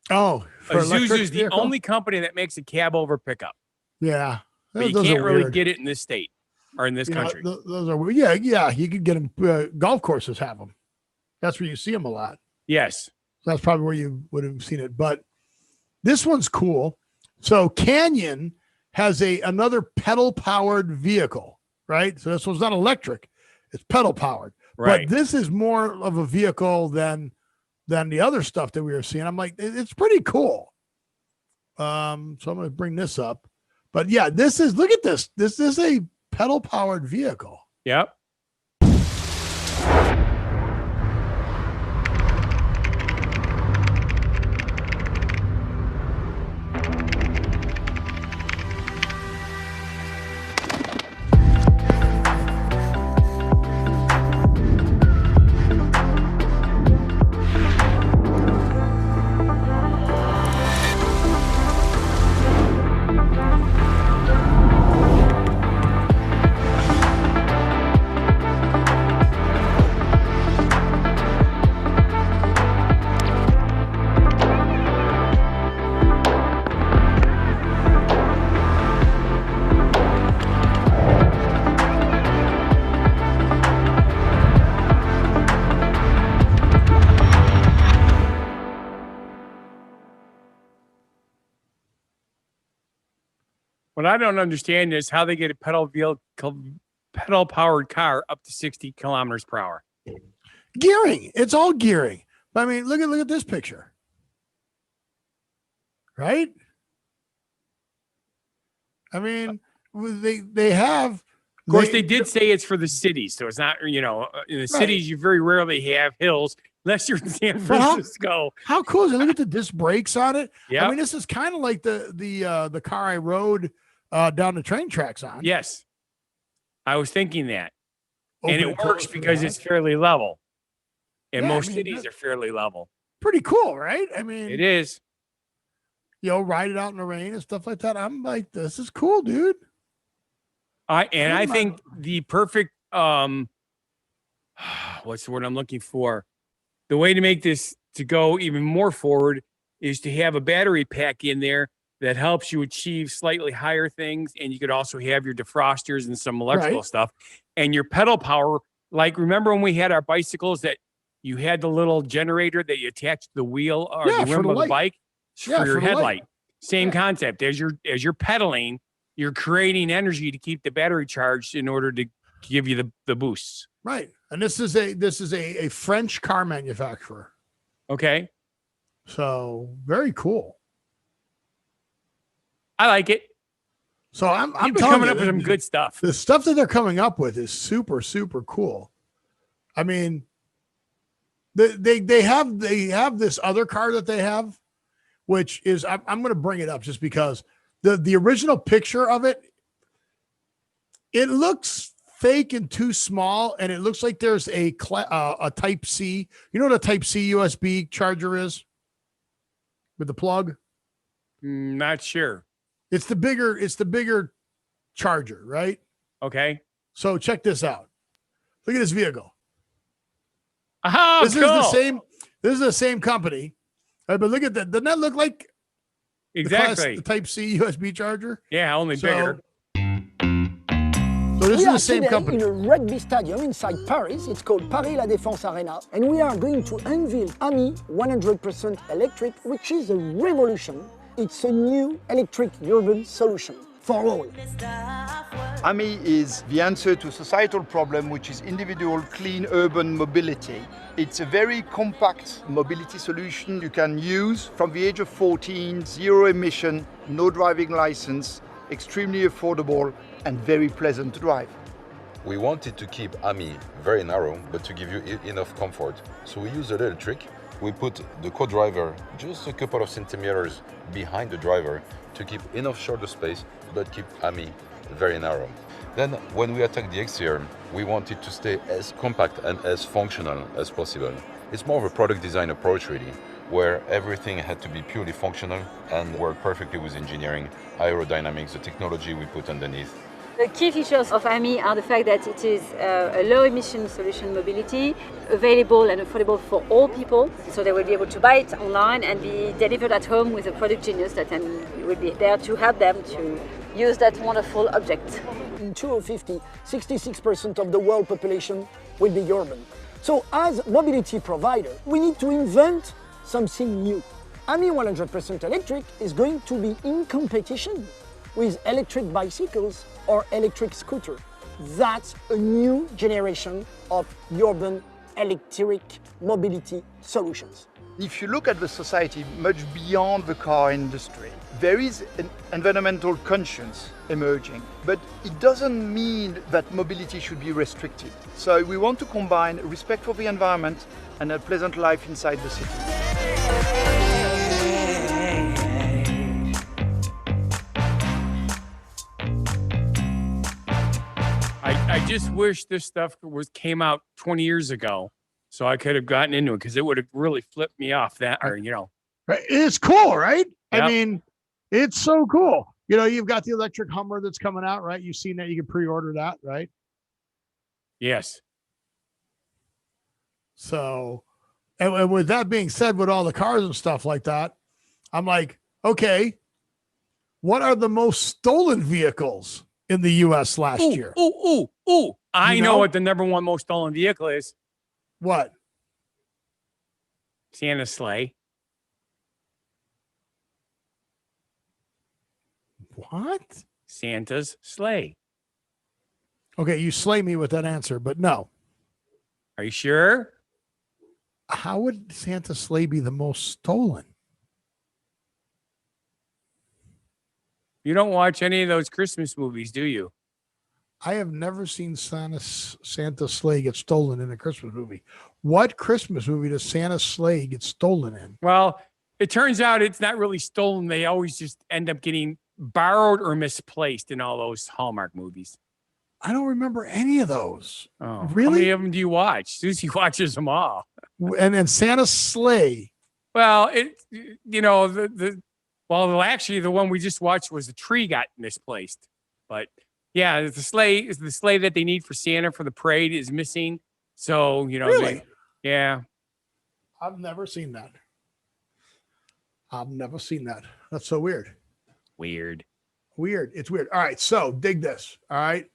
Oh, Isuzu's the only company that makes a cab over pickup. Yeah. But you can't really get it in this state or in this country. Those are weird. Yeah. You could get them. Golf courses have them. That's where you see them a lot. Yes. So that's probably where you would have seen it. But this one's cool. So Canyon has another pedal powered vehicle, right? So this one's not electric. It's pedal powered. Right. But this is more of a vehicle than the other stuff that we were seeing. I'm like, it's pretty cool. So I'm going to bring this up. But yeah, look at this. This is a pedal powered vehicle. Yep. What I don't understand is how they get a pedal pedal powered car up to 60 kilometers per hour. Gearing. It's all gearing. I mean, look at this picture. Right? I mean, they have. Of course, they did say it's for the cities, so it's not. In the cities, you very rarely have hills unless you're in San Francisco. How cool is it? Look at the disc brakes on it. Yeah, I mean, this is kind of like the car I rode down the train tracks on. Yes, I was thinking that, and it works because it's fairly level, and most cities are fairly level. Pretty cool, right? I mean, it is. Ride it out in the rain and stuff like that. I'm like, this is cool, dude. I think the perfect what's the word I'm looking for? The way to make this to go even more forward is to have a battery pack in there that helps you achieve slightly higher things, and you could also have your defrosters and some electrical stuff, and your pedal power. Like, remember when we had our bicycles that you had the little generator that you attached to the wheel or the rim of the bike? For your headlight. Same concept. As you're pedaling, you're creating energy to keep the battery charged in order to give you the boosts. Right. And this is a French car manufacturer. Okay. So very cool. I like it. So I'm coming up with some good stuff. The stuff that they're coming up with is super, super cool. I mean, they have this other car that they have, which is, I'm going to bring it up just because the original picture of it looks fake and too small, and it looks like there's a Type C. You know what a Type C USB charger is with the plug? Not sure. It's the bigger charger, right? Okay. So check this out. Look at this vehicle. Oh, this is the same company. But look at that. Doesn't that look like exactly the Type C USB charger? Yeah, only bigger. So this is the same company. In a rugby stadium inside Paris. It's called Paris La Défense Arena. And we are going to unveil AMI 100% electric, which is a revolution. It's a new electric urban solution for all. AMI is the answer to a societal problem, which is individual clean urban mobility. It's a very compact mobility solution you can use from the age of 14, 0 emission, no driving license, extremely affordable and very pleasant to drive. We wanted to keep AMI very narrow, but to give you enough comfort. So we use a little trick. We put the co-driver just a couple of centimeters behind the driver to keep enough shoulder space, but keep AMI very narrow. Then when we attack the exterior, we wanted to stay as compact and as functional as possible. It's more of a product design approach really, where everything had to be purely functional and work perfectly with engineering, aerodynamics, the technology we put underneath. The key features of AMI are the fact that it is a low-emission solution mobility, available and affordable for all people. So they will be able to buy it online and be delivered at home with a product genius that will be there to help them to use that wonderful object. In 2050, 66% of the world population will be urban. So as mobility provider, we need to invent something new. AMI 100% electric is going to be in competition with electric bicycles or electric scooter. That's a new generation of urban electric mobility solutions. If you look at the society much beyond the car industry, there is an environmental conscience emerging, but it doesn't mean that mobility should be restricted. So we want to combine respect for the environment and a pleasant life inside the city. I just wish this stuff came out 20 years ago, so I could have gotten into it because it would have really flipped me off. Right. It's cool, right? Yep. I mean, it's so cool. You've got the electric Hummer that's coming out, right? You've seen that. You can pre-order that, right? Yes. So, and with that being said, with all the cars and stuff like that, I'm like, okay, what are the most stolen vehicles in the U.S. last year? I know what the number one most stolen vehicle is. What? Santa's sleigh. What? Santa's sleigh. Okay, you slay me with that answer, but no. Are you sure? How would Santa's sleigh be the most stolen? You don't watch any of those Christmas movies, do you? I have never seen Santa's sleigh get stolen in a Christmas movie. What Christmas movie does Santa's sleigh get stolen in? Well, it turns out it's not really stolen. They always just end up getting borrowed or misplaced in all those Hallmark movies. I don't remember any of those. Oh, really? How many of them do you watch? Susie watches them all. And then Santa's sleigh. Well, actually the one we just watched was the tree got misplaced. But yeah, the sleigh that they need for Santa for the parade is missing. So, Really? Yeah. I've never seen that. That's so weird. Weird. It's weird. All right. So dig this. All right.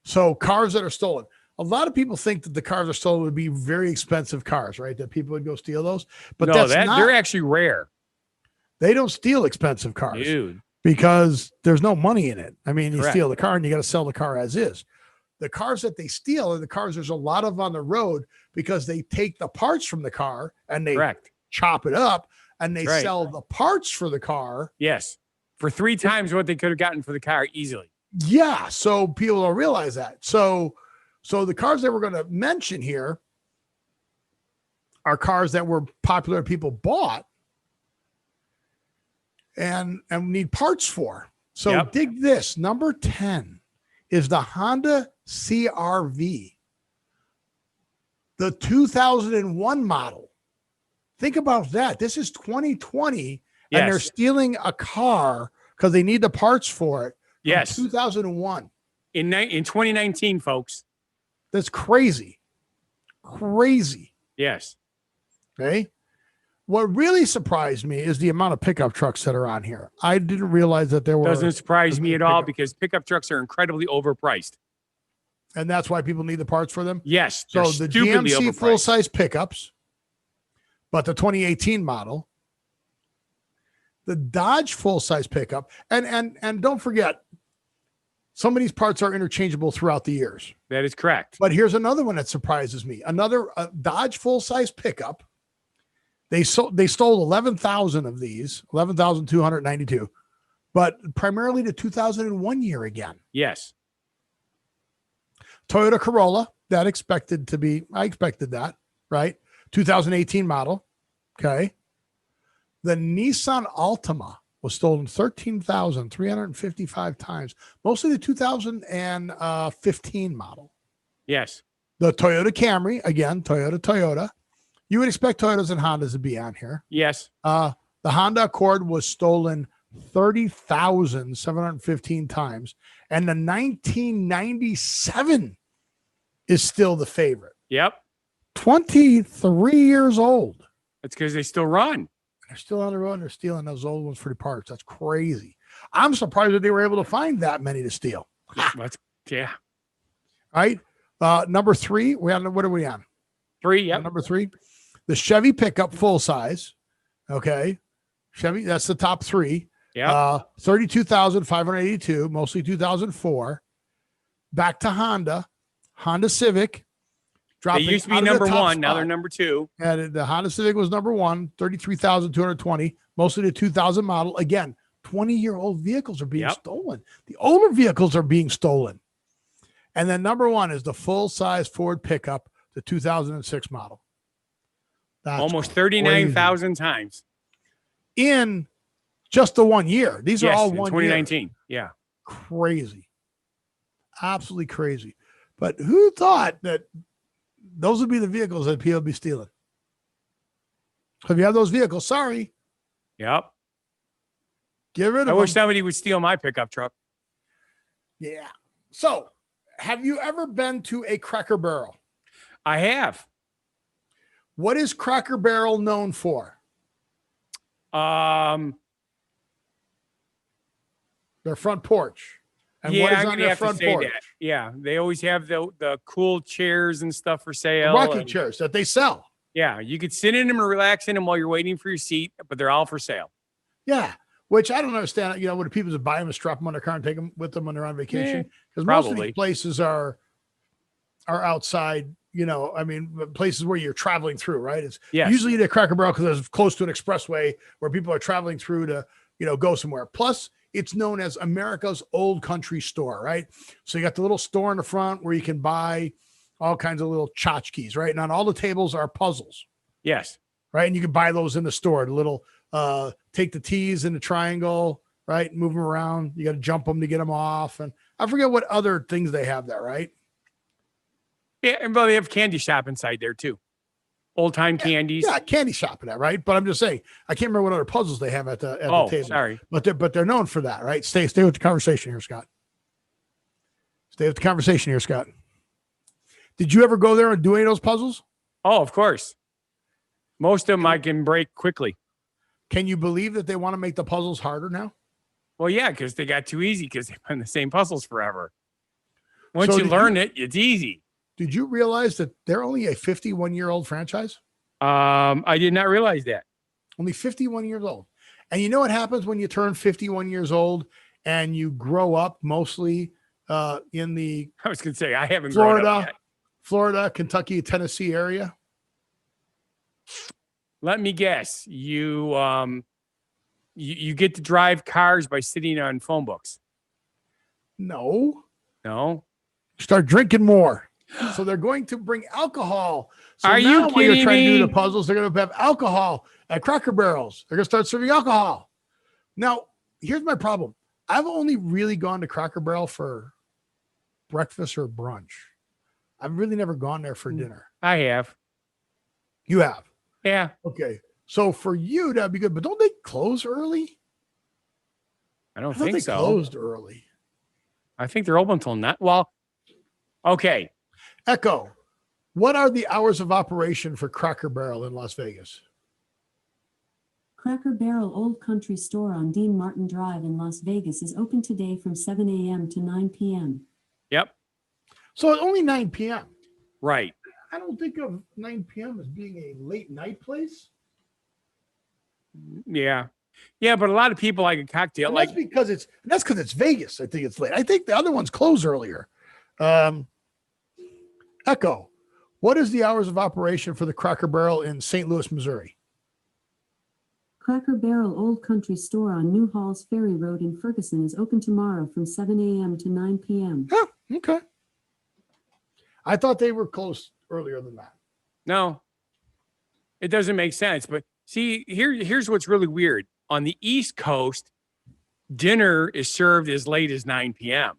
So cars that are stolen. A lot of people think that the cars are stolen would be very expensive cars, right? That people would go steal those. But no, that's not. They're actually rare. They don't steal expensive cars. Dude. Because there's no money in it. I mean, you Correct. steal the car and you got to sell the car as is. The cars that they steal are the cars there's a lot of on the road because they take the parts from the car and they chop it up and they sell the parts for the car. Yes. For 3 times what they could have gotten for the car easily. Yeah. So people don't realize that. So the cars that we're going to mention here are cars that were popular, people bought and need parts for. So dig this. Number 10 is the Honda CR-V, the 2001 model. Think about that. This is 2020 and they're stealing a car because they need the parts for it. Yes. 2001. In 2019, folks. That's crazy. Crazy. Yes. Okay. What really surprised me is the amount of pickup trucks that are on here. I didn't realize that there were. Doesn't surprise me at all because pickup trucks are incredibly overpriced. And that's why people need the parts for them? Yes. So the GMC full-size pickups, but the 2018 model, the Dodge full-size pickup, and don't forget, some of these parts are interchangeable throughout the years. That is correct. But here's another one that surprises me. Another Dodge full-size pickup. They stole 11,000 of these, 11,292, but primarily the 2001 year again. Yes. Toyota Corolla, I expected that, right? 2018 model. Okay. The Nissan Altima was stolen 13,355 times, mostly the 2015 model. Yes. The Toyota Camry, again, Toyota. You would expect Toyotas and Hondas to be on here. Yes. The Honda Accord was stolen 30,715 times. And the 1997 is still the favorite. Yep. 23 years old. That's because they still run. They're still on the road and they're stealing those old ones for the parts. That's crazy. I'm surprised that they were able to find that many to steal. Yeah. All right. Number 3, what are we on? 3, yep. Number 3, the Chevy pickup full size. Okay. Chevy, that's the top 3. Yeah. 32,582, mostly 2004. Back to Honda Civic. They used to be number 1. Now they're number 2. And the Honda Civic was number 1, 33,220, mostly the 2000 model. Again, 20-year-old vehicles are being stolen. The older vehicles are being stolen. And then number 1 is the full-size Ford pickup, the 2006 model. That's almost 39,000 times. In just the 1 year. These are all 2019. Year. Yeah. Crazy. Absolutely crazy. But who thought that those would be the vehicles that people would be stealing? If you have those vehicles, sorry. Yep. Get rid of them. I wish somebody would steal my pickup truck. Yeah. So, have you ever been to a Cracker Barrel? I have. What is Cracker Barrel known for? Their front porch. And what is on their front porch? That. Yeah, they always have the cool chairs and stuff for sale. Rocking chairs that they sell. Yeah, you could sit in them and relax in them while you're waiting for your seat, but they're all for sale. Yeah, which I don't understand. Would people just buy them and strap them on their car and take them with them when they're on vacation? Because most of these places are are outside, I mean, places where you're traveling through, right? It's Yes. usually the Cracker Barrel because it's close to an expressway where people are traveling through to, go somewhere. Plus, it's known as America's old country store, right? So you got the little store in the front where you can buy all kinds of little tchotchkes, right? And on all the tables are puzzles. Yes. Right. And you can buy those in the store, the little, take the T's in the triangle, right? Move them around. You got to jump them to get them off. And I forget what other things they have there, right? Yeah. And they have candy shop inside there too. Old time candies. Yeah, candy shop in that, right? But I'm just saying, I can't remember what other puzzles they have at the table. Sorry. But they're known for that, right? Stay with the conversation here, Scott. Stay with the conversation here, Scott. Did you ever go there and do any of those puzzles? Oh, of course. Most of them I can break quickly. Can you believe that they want to make the puzzles harder now? Well, yeah, because they got too easy because they've been the same puzzles forever. Once you learn it, it's easy. Did you realize that they're only a 51-year-old franchise? I did not realize that. Only 51 years old. And you know what happens when you turn 51 years old and you grow up mostly in the I was going to say, I haven't grown up yet. Florida, Kentucky, Tennessee area? Let me guess. You get to drive cars by sitting on phone books. No. Start drinking more. So they're going to bring alcohol. So Are you kidding when you're trying me? to do the puzzles, they're going to have alcohol at Cracker Barrels. They're going to start serving alcohol. Now, here's my problem. I've only really gone to Cracker Barrel for breakfast or brunch. I've really never gone there for dinner. I have. You have? Yeah. Okay. So for you, that'd be good. But don't they close early? I don't thought think they so. Closed early. I think they're open until not. Well, okay. Echo, what are the hours of operation for Cracker Barrel in Las Vegas? Cracker Barrel Old Country Store on Dean Martin Drive in Las Vegas is open today from 7 a.m. to 9 p.m. Yep. So it's only 9 p.m. Right. I don't think of 9 p.m. as being a late night place. Yeah. Yeah, but a lot of people like a cocktail. And like that's because it's Vegas. I think it's late. I think the other ones close earlier. Echo, what is the hours of operation for the Cracker Barrel in St. Louis, Missouri? Cracker Barrel Old Country Store on New Halls Ferry Road in Ferguson is open tomorrow from 7 a.m. to 9 p.m. Oh, okay. I thought they were closed earlier than that. No, it doesn't make sense. But see, here's what's really weird. On the East Coast, dinner is served as late as 9 p.m.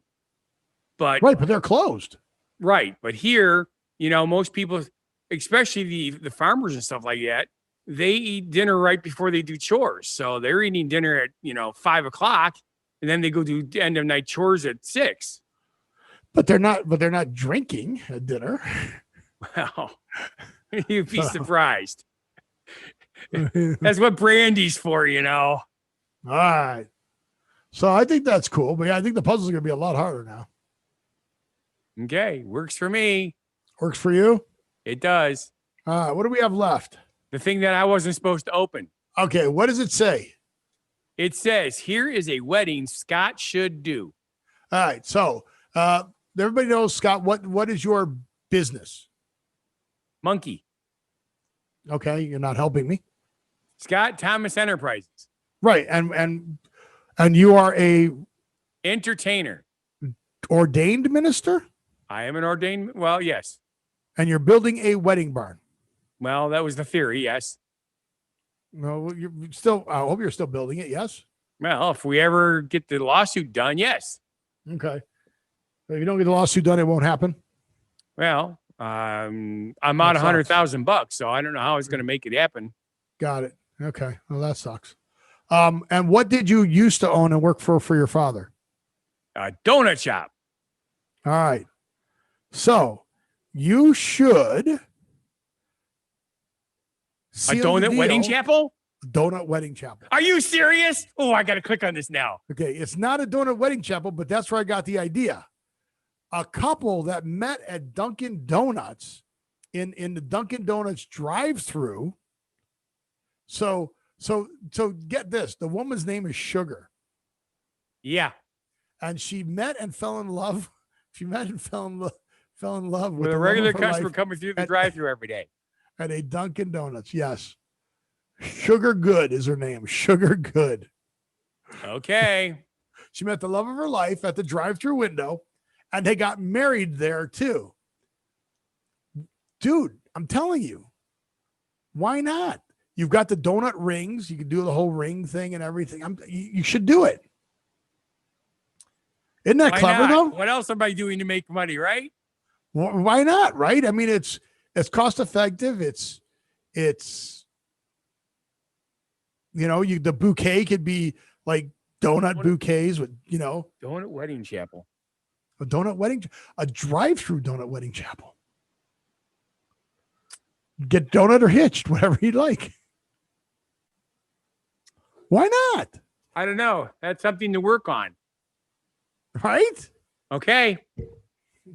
But they're closed. Right. But here, most people, especially the farmers and stuff like that, they eat dinner right before they do chores. So they're eating dinner at, 5 o'clock, and then they go do end of night chores at 6. But they're not drinking at dinner. Well, you'd be surprised. That's what brandy's for, All right. So I think that's cool. But yeah, I think the puzzles are going to be a lot harder now. Okay. Works for me. Works for you? It does. What do we have left? The thing that I wasn't supposed to open. Okay. What does it say? It says, here is a wedding Scott should do. All right. So everybody knows, Scott, what is your business? Monkey. Okay. You're not helping me. Scott Thomas Enterprises. Right. And you are a entertainer. Ordained minister? I am an ordained. Well, yes. And you're building a wedding barn. Well, that was the theory. Yes. No, you're still. I hope you're still building it. Yes. Well, if we ever get the lawsuit done, yes. Okay. If you don't get the lawsuit done, it won't happen. Well, I'm out $100,000, so I don't know how it's going to make it happen. Got it. Okay. Well, that sucks. And what did you used to own and work for your father? A donut shop. All right. So you should a donut wedding chapel? Donut wedding chapel. Are you serious? Oh, I got to click on this now. Okay. It's not a donut wedding chapel, but that's where I got the idea. A couple that met at Dunkin' Donuts in the Dunkin' Donuts drive-through. So get this. The woman's name is Sugar. Yeah. And she met and fell in love. She met and fell fell in love with a regular customer coming through the drive-thru every day. At a Dunkin' Donuts, yes. Sugar Good is her name. Sugar Good. Okay. She met the love of her life at the drive-thru window, and they got married there too. Dude, I'm telling you, why not? You've got the donut rings. You can do the whole ring thing and everything. You should do it. Isn't that clever though? What else am I doing to make money, right? Why not? Right? I mean, it's cost effective. It's the bouquet could be like donut bouquets with donut wedding chapel, a drive-through donut wedding chapel. Get donut or hitched, whatever you'd like. Why not? I don't know. That's something to work on. Right? Okay.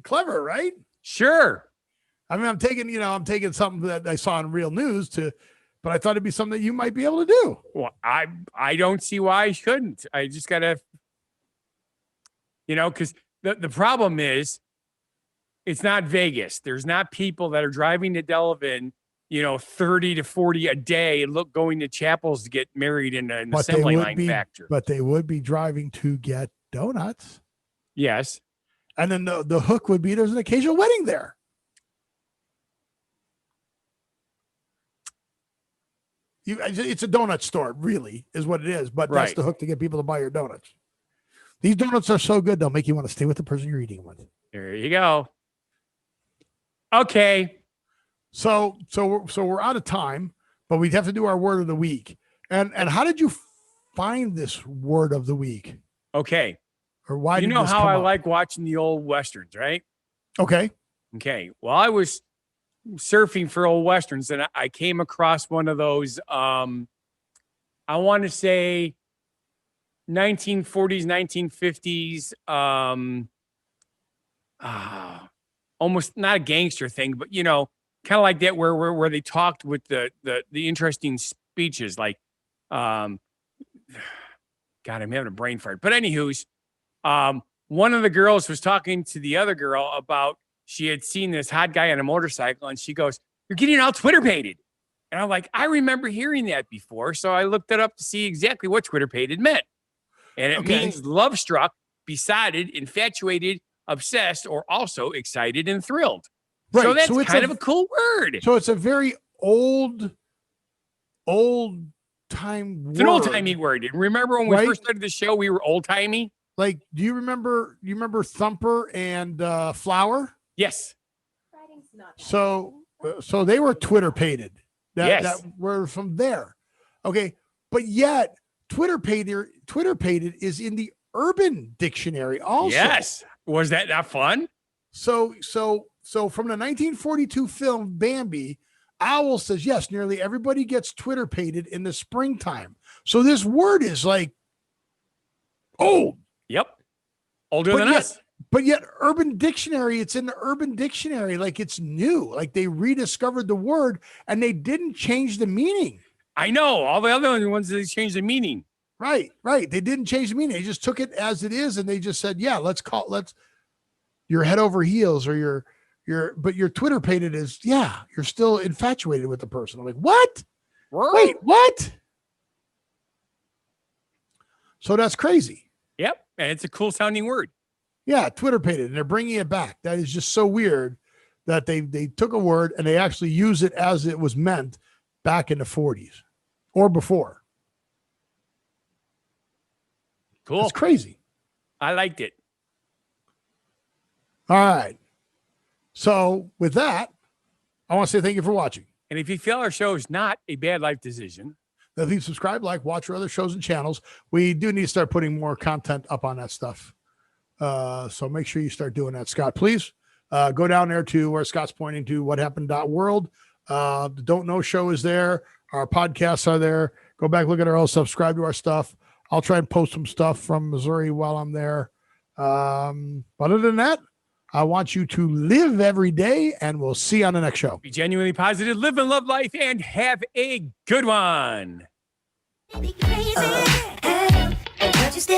Clever, right? Sure. I mean, I'm taking something that I saw in real news but I thought it'd be something that you might be able to do. Well, I don't see why I shouldn't. I just gotta, because the problem is it's not Vegas. There's not people that are driving to Delavan, 30 to 40 a day going to chapels to get married in an assembly line factory. But they would be driving to get donuts. Yes. And then the hook would be there's an occasional wedding there. It's a donut store, really, is what it is. But that's the hook to get people to buy your donuts. These donuts are so good, they'll make you want to stay with the person you're eating with. There you go. Okay. So we're out of time, but we'd have to do our word of the week. And how did you find this word of the week? Okay. Or why? You know how I like watching the old Westerns, right? Okay. Well, I was surfing for old Westerns and I came across one of those, I want to say 1940s, 1950s, almost not a gangster thing, but kind of like that where they talked with the interesting speeches, like God, I'm having a brain fart. But anywho's, one of the girls was talking to the other girl about she had seen this hot guy on a motorcycle, and she goes, "You're getting all Tritterpated." And I'm like, I remember hearing that before. So I looked it up to see exactly what Tritterpated meant. And it means love struck, besotted, infatuated, obsessed, or also excited and thrilled. Right. So that's kind of a cool word. So it's a very old time word. It's an old-timey word. And remember when we first started the show, we were old-timey? Like, do you remember Thumper and Flower? Yes. So they were Tritterpated. Yes. That were from there. Okay. But yet Tritterpated is in the Urban Dictionary also. Yes. Was that not fun? So from the 1942 film Bambi, Owl says, yes, nearly everybody gets Tritterpated in the springtime. So this word is like old. Yep. Older than us. But yet Urban Dictionary, it's in the Urban Dictionary. Like it's new. Like they rediscovered the word and they didn't change the meaning. I know. All the other ones, they changed the meaning. Right. They didn't change the meaning. They just took it as it is. And they just said, yeah, let's you're head over heels or but your Tritterpated is, yeah, you're still infatuated with the person. I'm like, what? Wait, what? So that's crazy. Yep. And it's a cool sounding word. Yeah. Tritterpated. And they're bringing it back. That is just so weird that they took a word and they actually use it as it was meant back in the 40s or before. Cool. It's crazy. I liked it. All right. So with that, I want to say thank you for watching. And if you feel our show is not a bad life decision, then please subscribe, watch our other shows and channels. We do need to start putting more content up on that stuff. So make sure you start doing that, Scott. Please go down there to where Scott's pointing to whathappened.world. The Don't Know Show is there. Our podcasts are there. Go back, look at our old, subscribe to our stuff. I'll try and post some stuff from Missouri while I'm there. Other than that, I want you to live every day, and we'll see you on the next show. Be genuinely positive, live and love life, and have a good one. Be crazy, and just